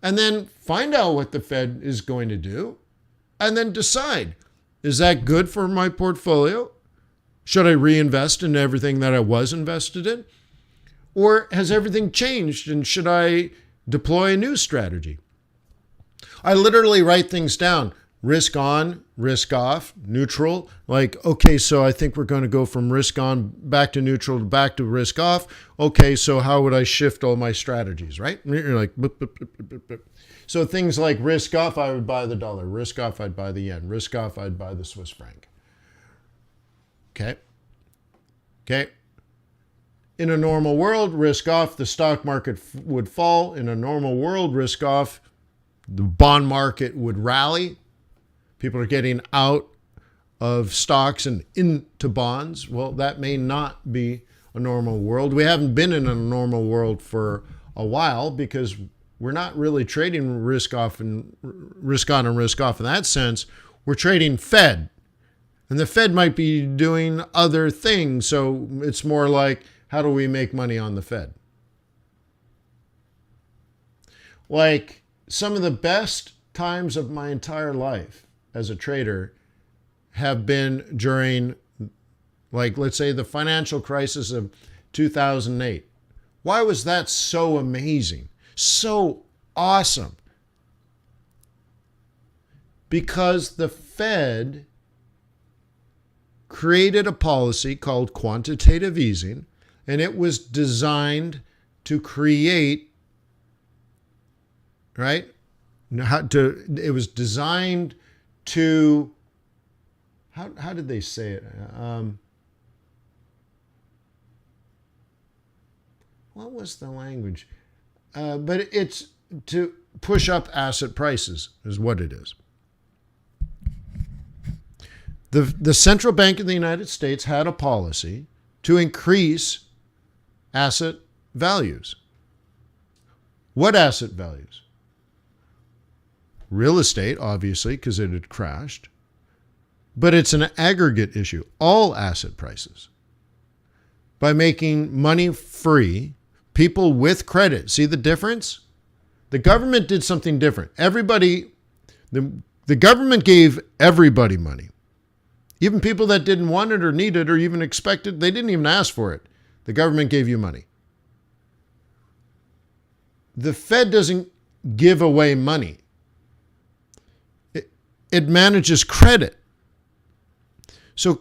S1: And then find out what the Fed is going to do and then decide, is that good for my portfolio? Should I reinvest in everything that I was invested in? Or has everything changed and should I deploy a new strategy? I literally write things down. Risk on, risk off, neutral. Like, okay, so I think we're going to go from risk on back to neutral, back to risk off. Okay, so how would I shift all my strategies, right? You're like, boop, boop, boop, boop, boop. So things like risk off, I would buy the dollar. Risk off, I'd buy the yen. Risk off, I'd buy the Swiss franc. Okay. In a normal world, risk off, the stock market would fall. In a normal world, risk off, the bond market would rally. People are getting out of stocks and into bonds. Well, that may not be a normal world. We haven't been in a normal world for a while because we're not really trading risk on and risk off in that sense. We're trading Fed. And the Fed might be doing other things. So it's more like, how do we make money on the Fed? Like some of the best times of my entire life as a trader have been during, like, let's say the financial crisis of 2008. Why was that so amazing? So awesome? Because the Fed created a policy called quantitative easing, and it was designed to create, right? It was designed to, how did they say it? What was the language? But it's to push up asset prices is what it is. The Central Bank of the United States had a policy to increase asset values. What asset values? Real estate, obviously, because it had crashed. But it's an aggregate issue, all asset prices. By making money free, people with credit. See the difference? The government did something different. The government gave everybody money. Even people that didn't want it or need it or even expect it, they didn't even ask for it. The government gave you money. The Fed doesn't give away money. It manages credit. So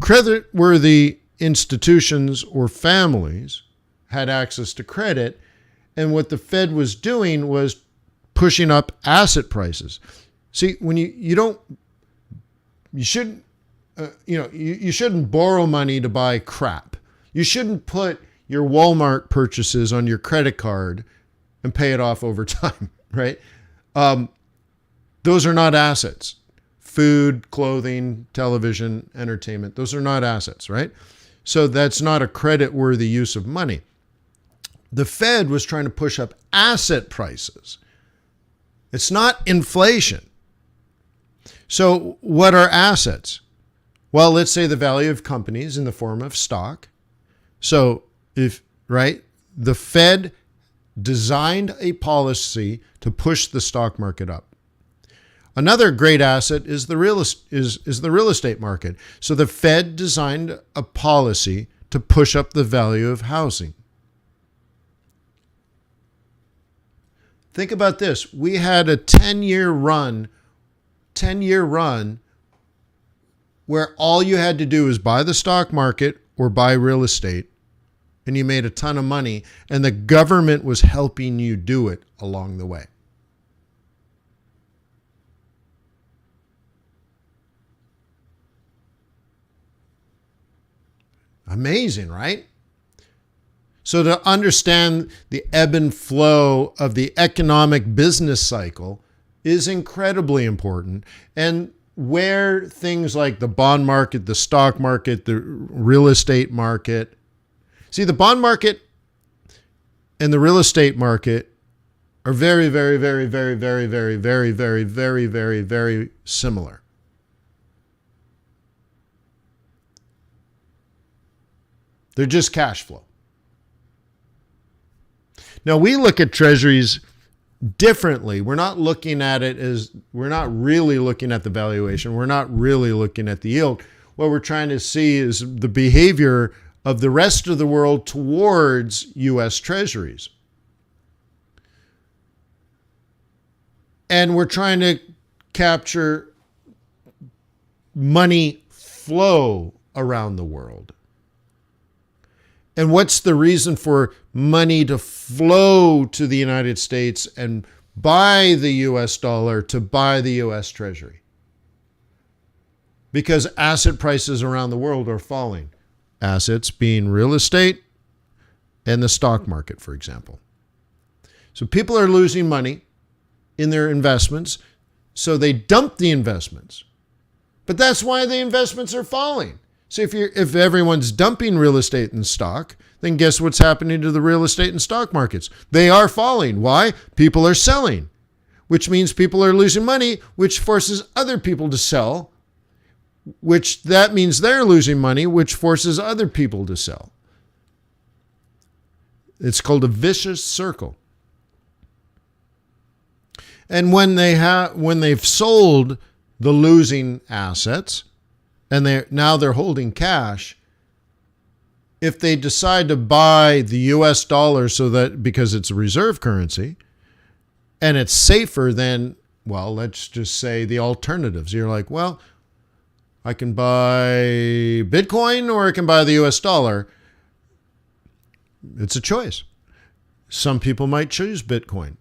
S1: credit-worthy institutions or families had access to credit, and what the Fed was doing was pushing up asset prices. See, when you shouldn't borrow money to buy crap. You shouldn't put your Walmart purchases on your credit card and pay it off over time, right? Those are not assets. Food, clothing, television, entertainment, those are not assets, right? So that's not a credit-worthy use of money. The Fed was trying to push up asset prices. It's not inflation. So what are assets? Well, let's say the value of companies in the form of stock. So the Fed designed a policy to push the stock market up. Another great asset is the real estate market. So the Fed designed a policy to push up the value of housing. Think about this. We had a 10-year run where all you had to do is buy the stock market or buy real estate, and you made a ton of money, and the government was helping you do it along the way. Amazing, right? So to understand the ebb and flow of the economic business cycle is incredibly important. And where things like the bond market, the stock market, the real estate market, see, the bond market and the real estate market are very, very, very, very, very, very, very, very, very, very, very similar. They're just cash flow. Now, we look at treasuries differently. We're not looking at it as, we're not really looking at the valuation. We're not really looking at the yield. What we're trying to see is the behavior of the rest of the world towards U.S. treasuries. And we're trying to capture money flow around the world. And what's the reason for money to flow to the United States and buy the US dollar to buy the US Treasury? Because asset prices around the world are falling. Assets being real estate and the stock market, for example. So people are losing money in their investments, so they dump the investments. But that's why the investments are falling. So if everyone's dumping real estate and stock, then guess what's happening to the real estate and stock markets? They are falling. Why? People are selling, which means people are losing money, which forces other people to sell, which that means they're losing money, which forces other people to sell. It's called a vicious circle. And when they've sold the losing assets and they're holding cash, if they decide to buy the US dollar because it's a reserve currency and it's safer than, well, let's just say the alternatives. You're like, well, I can buy Bitcoin or I can buy the US dollar. It's a choice. Some people might choose Bitcoin.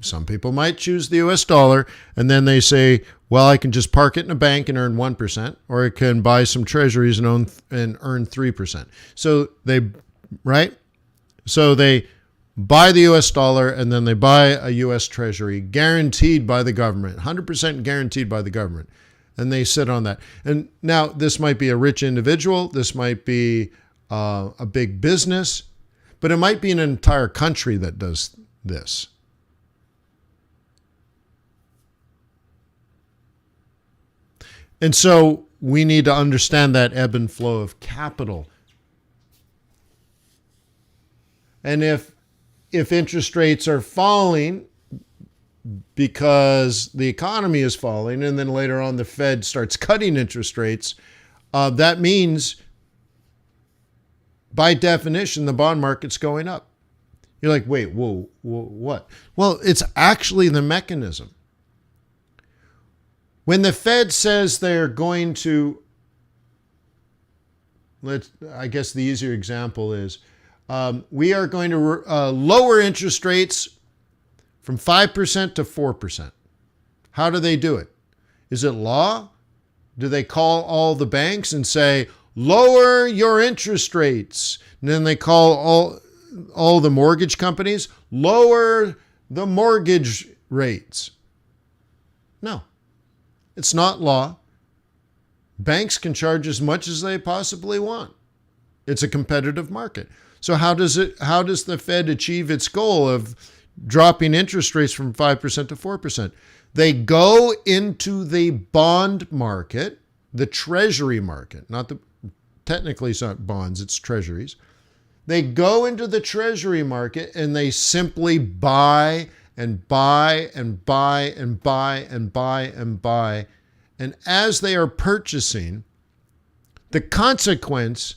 S1: Some people might choose the US dollar, and then they say, well, I can just park it in a bank and earn 1%, or I can buy some treasuries and earn 3%. So they buy the US dollar and then they buy a US treasury guaranteed by the government, 100% guaranteed by the government. And they sit on that. And now this might be a rich individual. This might be a big business, but it might be an entire country that does this. And so we need to understand that ebb and flow of capital. And if interest rates are falling because the economy is falling, and then later on the Fed starts cutting interest rates, that means, by definition, the bond market's going up. You're like, wait, whoa, what? Well, it's actually the mechanism. When the Fed says they're going to, I guess the easier example is, we are going to lower interest rates from 5% to 4%. How do they do it? Is it law? Do they call all the banks and say, lower your interest rates? And then they call all the mortgage companies, lower the mortgage rates. No, it's not law. Banks can charge as much as they possibly want. It's a competitive market. So how does the Fed achieve its goal of dropping interest rates from 5% to 4%? They go into the bond market, the treasury market, technically it's not bonds, it's treasuries. They go into the treasury market and they simply buy and buy and buy and buy and buy and buy. And as they are purchasing, the consequence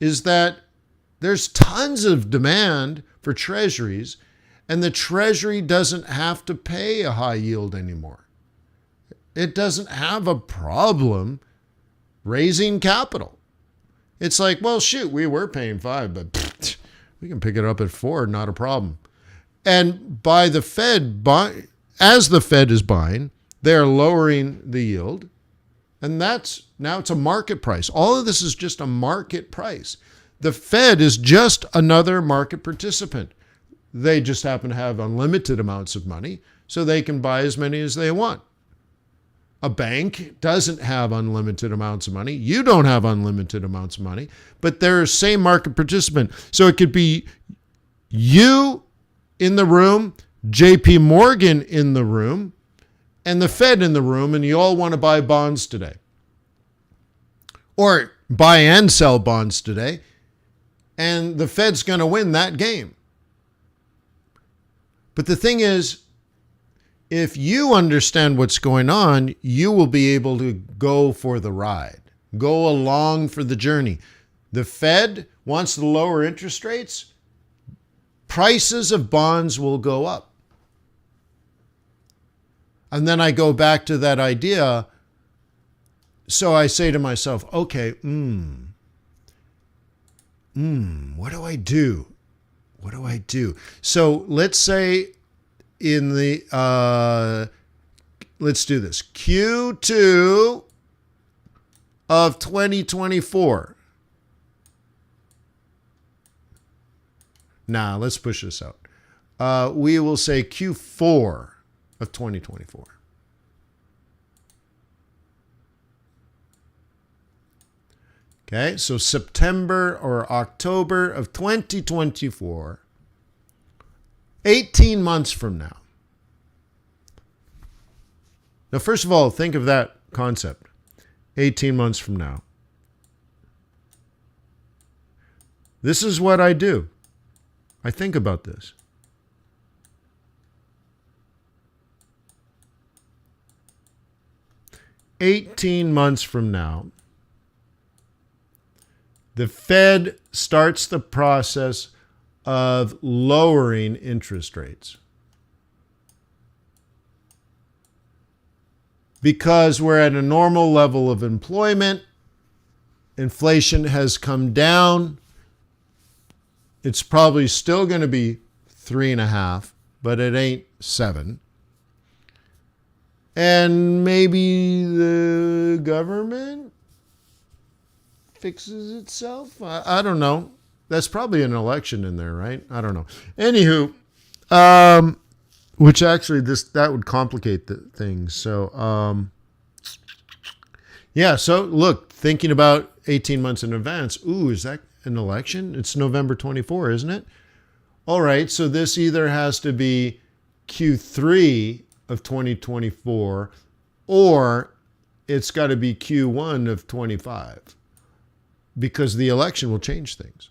S1: is that there's tons of demand for treasuries, and the treasury doesn't have to pay a high yield anymore. It doesn't have a problem raising capital. It's like, well, shoot, we were paying 5, but we can pick it up at 4, not a problem. And by the Fed, as the Fed is buying, they're lowering the yield, and now it's a market price. All of this is just a market price. The Fed is just another market participant. They just happen to have unlimited amounts of money, so they can buy as many as they want. A bank doesn't have unlimited amounts of money. You don't have unlimited amounts of money, but they're the same market participant. So it could be you in the room, JP Morgan in the room, and the Fed in the room, and you all want to buy bonds today. Or buy and sell bonds today, and the Fed's going to win that game. But the thing is, if you understand what's going on, you will be able to go for the ride, go along for the journey. The Fed wants to lower interest rates. Prices of bonds will go up. And then I go back to that idea. So I say to myself, okay, what do I do? What do I do? So let's say in the, let's do this. Q2 of 2024. Nah, let's push this out. We will say Q4 of 2024. Okay, so September or October of 2024, 18 months from now. Now, first of all, think of that concept. 18 months from now. This is what I do. I think about this. "18 months from now, the Fed starts the process of lowering interest rates. Because we're at a normal level of employment, inflation has come down. It's probably still going to be 3.5, but it ain't 7. And maybe the government fixes itself. I don't know. That's probably an election in there, right? I don't know. Anywho, which actually that would complicate the things. So, yeah. So look, thinking about 18 months in advance. Ooh, is that an election? It's November 24, isn't it? All right. So this either has to be Q3 of 2024, or it's got to be Q1 of 25, because the election will change things.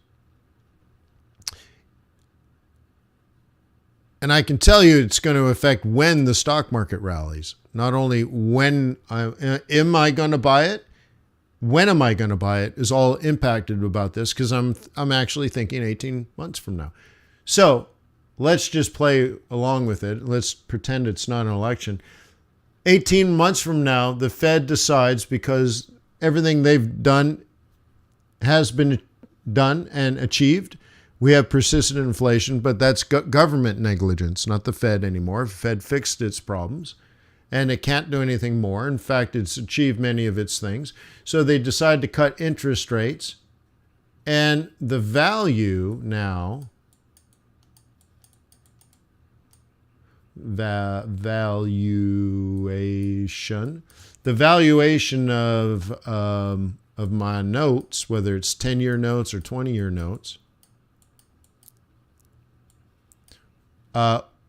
S1: And I can tell you it's going to affect when the stock market rallies. Not only when am I going to buy it, when am I going to buy it is all impacted about this, because I'm actually thinking 18 months from now. So let's just play along with it. Let's pretend it's not an election. 18 months from now, the Fed decides, because everything they've done has been done and achieved. We have persistent inflation, but that's government negligence, not the Fed anymore. The Fed fixed its problems, and it can't do anything more. In fact, it's achieved many of its things. So they decide to cut interest rates, and the value now, the valuation of my notes, whether it's 10-year notes or 20-year notes,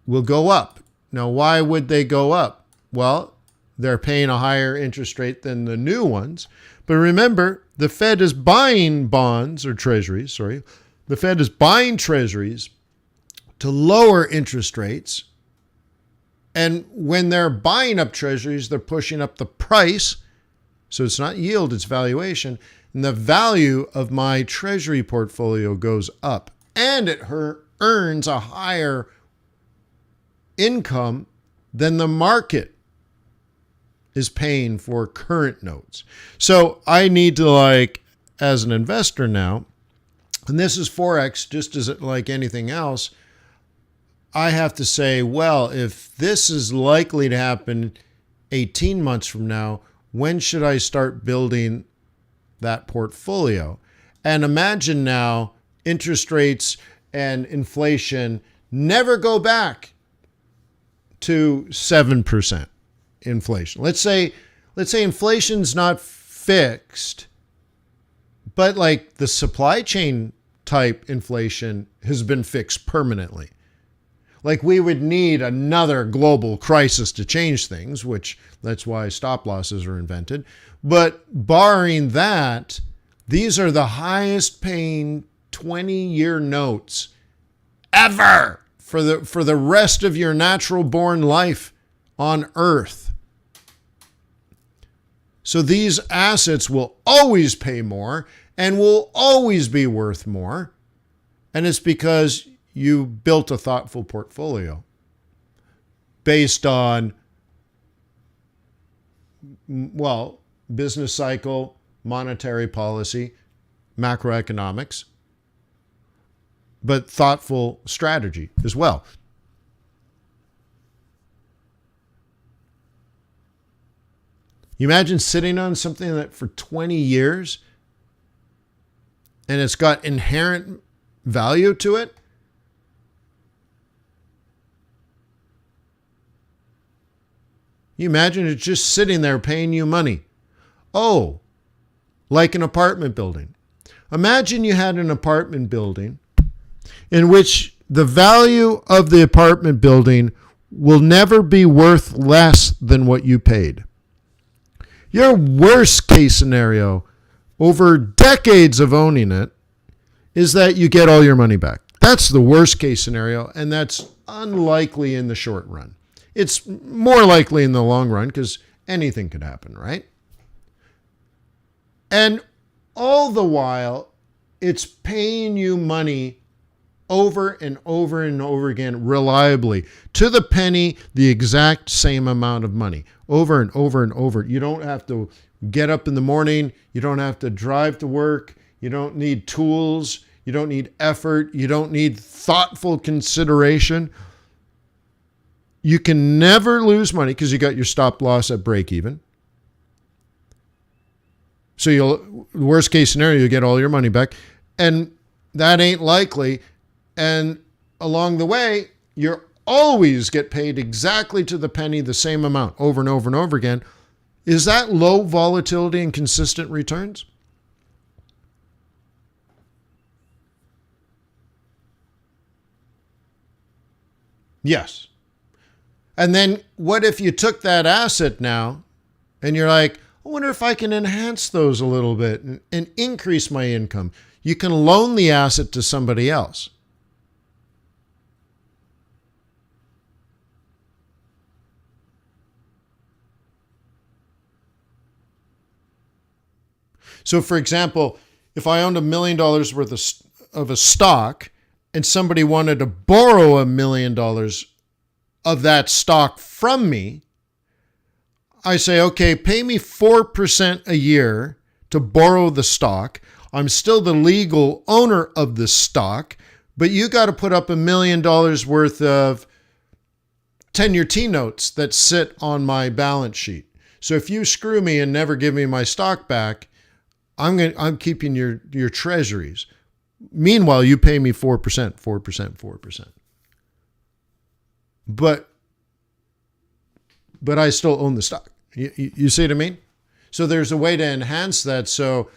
S1: will go up. Now, why would they go up? Well, they're paying a higher interest rate than the new ones. But remember, the Fed is buying bonds or treasuries, The Fed is buying treasuries to lower interest rates. And when they're buying up treasuries, they're pushing up the price. So it's not yield, it's valuation. And the value of my treasury portfolio goes up. And it earns a higher income than the market is paying for current notes. So I need to, as an investor now, and this is Forex, just as like anything else, I have to say, well, if this is likely to happen 18 months from now, when should I start building that portfolio? And imagine now interest rates and inflation never go back to 7% inflation. Let's say inflation's not fixed, but like the supply chain type inflation has been fixed permanently. Like we would need another global crisis to change things, which that's why stop losses are invented. But barring that, these are the highest paying 20-year notes ever for the rest of your natural born life on Earth. So these assets will always pay more and will always be worth more. And it's because you built a thoughtful portfolio based on, well, business cycle, monetary policy, macroeconomics, but thoughtful strategy as well. You imagine sitting on something that for 20 years and it's got inherent value to it. You imagine it's just sitting there paying you money. Oh, like an apartment building. Imagine you had an apartment building in which the value of the apartment building will never be worth less than what you paid. Your worst case scenario over decades of owning it is that you get all your money back. That's the worst case scenario, and that's unlikely in the short run. It's more likely in the long run because anything could happen, right? And all the while, it's paying you money over and over and over again, reliably, to the penny, the exact same amount of money, over and over and over. You don't have to get up in the morning. You don't have to drive to work. You don't need tools. You don't need effort. You don't need thoughtful consideration. You can never lose money because you got your stop loss at break even. So worst case scenario, you get all your money back. And that ain't likely. And along the way, you always get paid exactly to the penny, the same amount over and over and over again. Is that low volatility and consistent returns? Yes. And then what if you took that asset now and you're like, I wonder if I can enhance those a little bit and increase my income. You can loan the asset to somebody else. So for example, if I owned $1 million worth of a stock and somebody wanted to borrow $1 million of that stock from me, I say, okay, pay me 4% a year to borrow the stock. I'm still the legal owner of the stock, but you got to put up $1 million worth of 10-year T-notes that sit on my balance sheet. So if you screw me and never give me my stock back, I'm keeping your treasuries. Meanwhile, you pay me 4%, 4%, 4%. But I still own the stock. You see what I mean? So there's a way to enhance that. So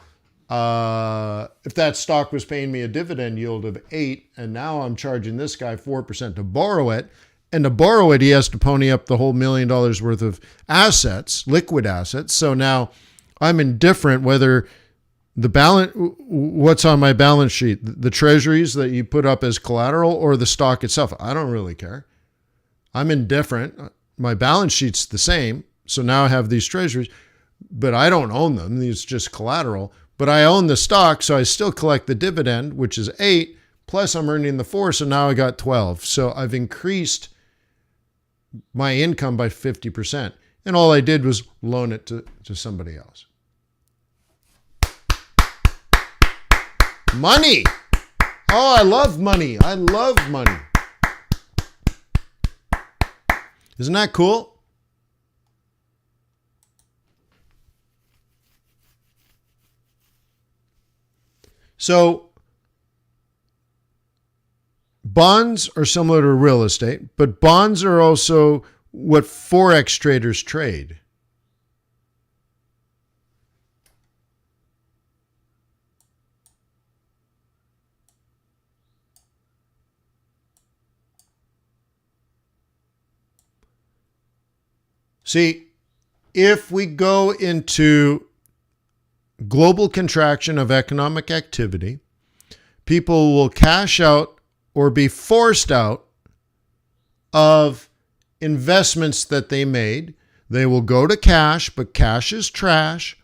S1: if that stock was paying me a dividend yield of 8%, and now I'm charging this guy 4% to borrow it, and to borrow it, he has to pony up the whole $1 million worth of assets, liquid assets. So now I'm indifferent whether what's on my balance sheet, the treasuries that you put up as collateral or the stock itself. I don't really care. I'm indifferent. My balance sheet's the same. So now I have these treasuries, but I don't own them. These just collateral, but I own the stock. So I still collect the dividend, which is 8, plus I'm earning the 4. So now I got 12. So I've increased my income by 50%. And all I did was loan it to somebody else. Money. Oh, I love money. I love money. Isn't that cool? So bonds are similar to real estate, but bonds are also what Forex traders trade. See, if we go into global contraction of economic activity, people will cash out or be forced out of investments that they made. They will go to cash, but cash is trash.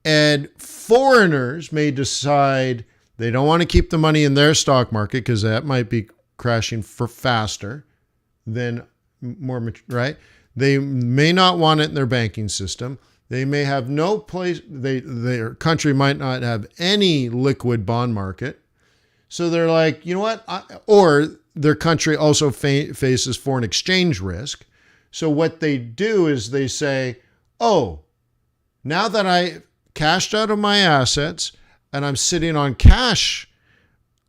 S1: And foreigners may decide they don't want to keep the money in their stock market because that might be crashing for faster than more, right? They may not want it in their banking system. They may have no place, their country might not have any liquid bond market. So they're like, you know what? Or their country also faces foreign exchange risk. So what they do is they say, oh, now that I cashed out of my assets and I'm sitting on cash,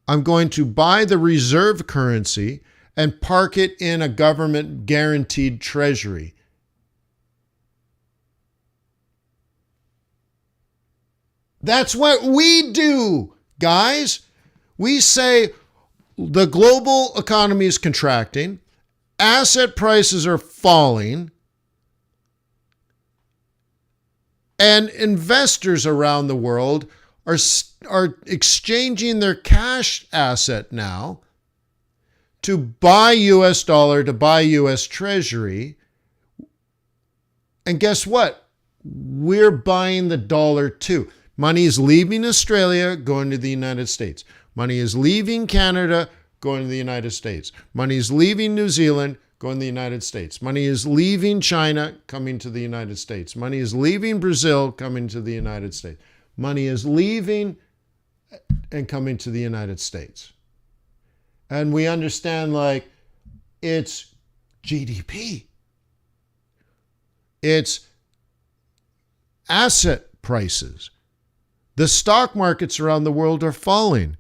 S1: I'm going to buy the reserve currency and park it in a government guaranteed treasury. That's what we do, guys. We say the global economy is contracting, asset prices are falling, and investors around the world are exchanging their cash asset now to buy US dollar, to buy US Treasury. And guess what? We're buying the dollar too. Money is leaving Australia, going to the United States. Money is leaving Canada, going to the United States. Money is leaving New Zealand, going to the United States. Money is leaving China, coming to the United States. Money is leaving Brazil, coming to the United States. Money is leaving and coming to the United States. And we understand, like, it's GDP. It's asset prices. The stock markets around the world are falling.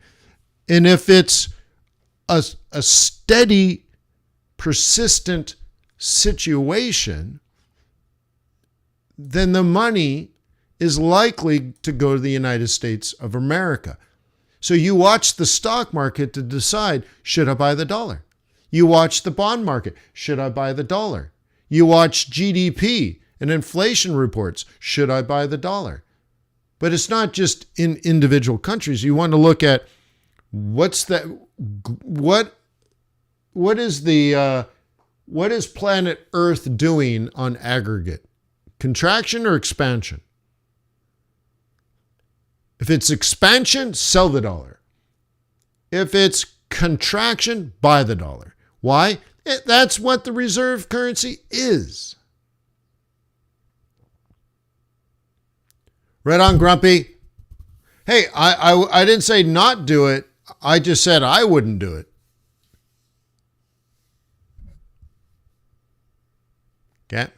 S1: And if it's a steady, persistent situation, then the money is likely to go to the United States of America. So you watch the stock market to decide, should I buy the dollar? You watch the bond market, should I buy the dollar? You watch GDP and inflation reports, should I buy the dollar? But it's not just in individual countries. You want to look at what is planet Earth doing on aggregate? Contraction or expansion? If it's expansion, sell the dollar. If it's contraction, buy the dollar. Why? That's what the reserve currency is. Right on, Grumpy. Hey, I didn't say not do it. I just said I wouldn't do it. Okay.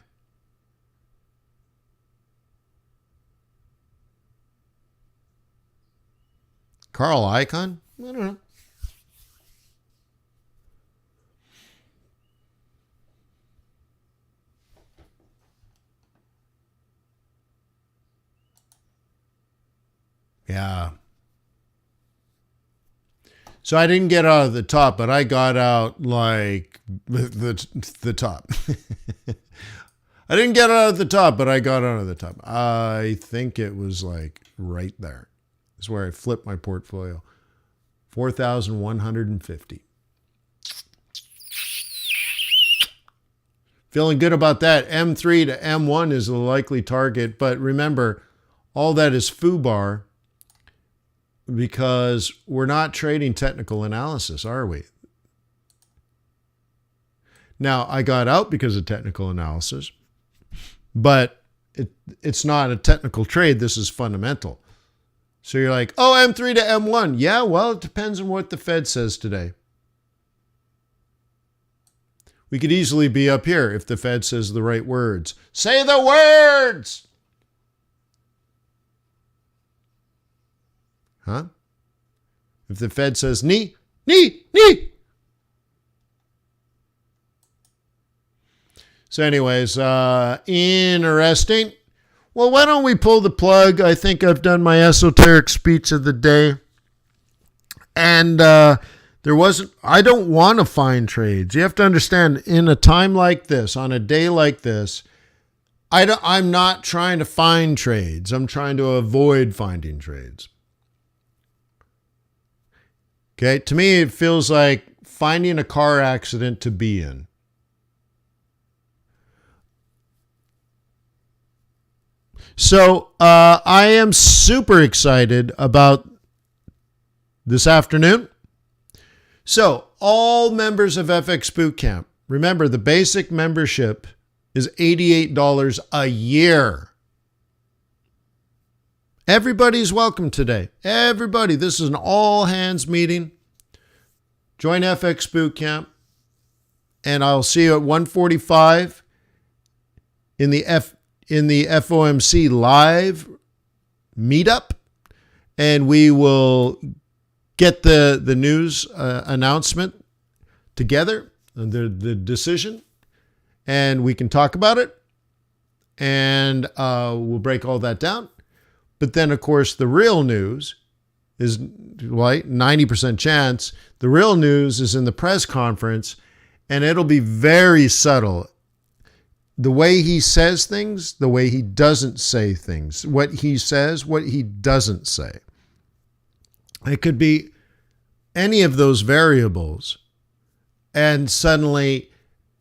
S1: Carl Icahn? I don't know. Yeah. So I didn't get out of the top, but I got out like the top. I didn't get out of the top, but I got out of the top. I think it was like right there. That's where I flipped my portfolio. 4,150. Feeling good about that. M3 to M1 is the likely target, but remember, all that is FUBAR, because we're not trading technical analysis, are we? Now, I got out because of technical analysis, but it's not a technical trade. This is fundamental. So you're like, oh, M3 to M1. Yeah, well, it depends on what the Fed says today. We could easily be up here if the Fed says the right words. Say the words! Huh? If the Fed says knee. So anyways, interesting. Well, why don't we pull the plug? I think I've done my esoteric speech of the day. And I don't want to find trades. You have to understand, in a time like this, on a day like this, I'm not trying to find trades. I'm trying to avoid finding trades. Okay, to me, it feels like finding a car accident to be in. So I am super excited about this afternoon. So all members of FX Bootcamp, remember the basic membership is $88 a year. Everybody's welcome today. Everybody. This is an all hands meeting. Join FX Bootcamp. And I'll see you at 1:45 in the FOMC live meetup. And we will get the news announcement together, the decision, and we can talk about it. And we'll break all that down. But then, of course, the real news is, like 90% chance, the real news is in the press conference, and it'll be very subtle. The way he says things, the way he doesn't say things, what he says, what he doesn't say. It could be any of those variables, and suddenly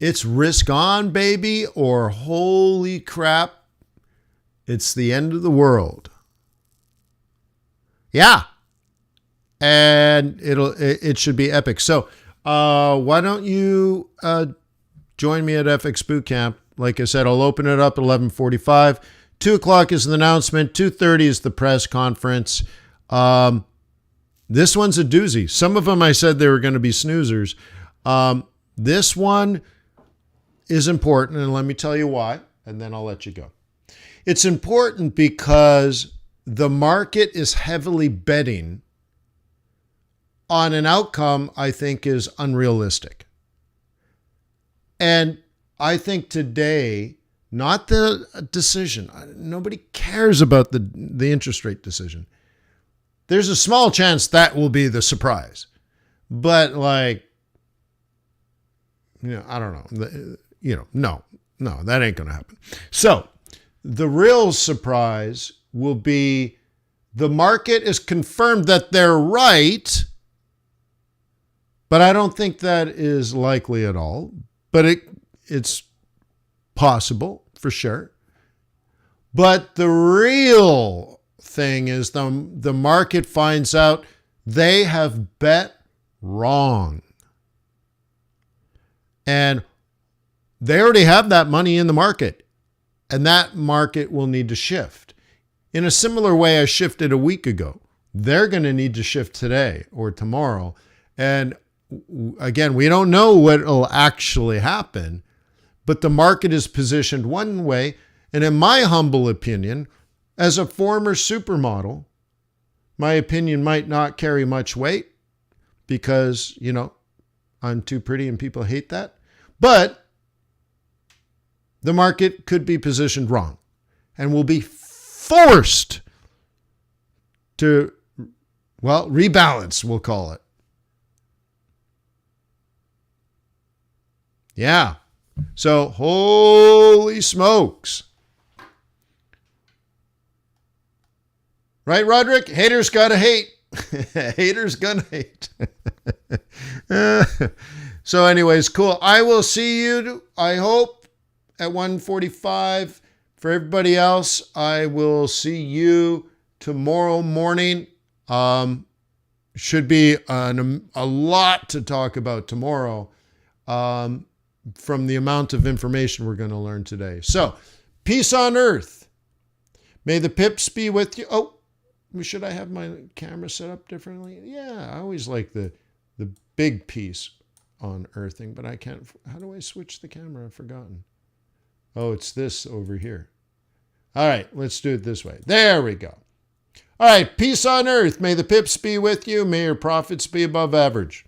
S1: it's risk on, baby, or holy crap, it's the end of the world. Yeah. And it should be epic. So why don't you join me at FX Bootcamp? Like I said, I'll open it up at 11:45. 2 o'clock is the announcement. 2:30 is the press conference. This one's a doozy. Some of them I said they were going to be snoozers. This one is important, and let me tell you why, and then I'll let you go. It's important because the market is heavily betting on an outcome I think is unrealistic. And I think today, not the decision. Nobody cares about the interest rate decision. There's a small chance that will be the surprise. But I don't know. No, that ain't going to happen. So the real surprise will be the market is confirmed that they're right, but I don't think that is likely at all. But it's possible for sure. But the real thing is the market finds out they have bet wrong. And they already have that money in the market, and that market will need to shift. In a similar way I shifted a week ago. They're going to need to shift today or tomorrow. And again, we don't know what will actually happen, but the market is positioned one way. And in my humble opinion, as a former supermodel, my opinion might not carry much weight because, I'm too pretty and people hate that. But the market could be positioned wrong and will be forced to, rebalance, we'll call it. Yeah. So, holy smokes. Right, Roderick? Haters gotta hate. Haters gonna hate. So anyways, cool. I will see you, I hope, at 1:45. For everybody else, I will see you tomorrow morning. Should be a lot to talk about tomorrow from the amount of information we're going to learn today. So, peace on earth. May the pips be with you. Oh, should I have my camera set up differently? Yeah, I always like the big piece on earthing, but I can't. How do I switch the camera? I've forgotten. Oh, it's this over here. All right, let's do it this way. There we go. All right, peace on earth. May the pips be with you. May your profits be above average.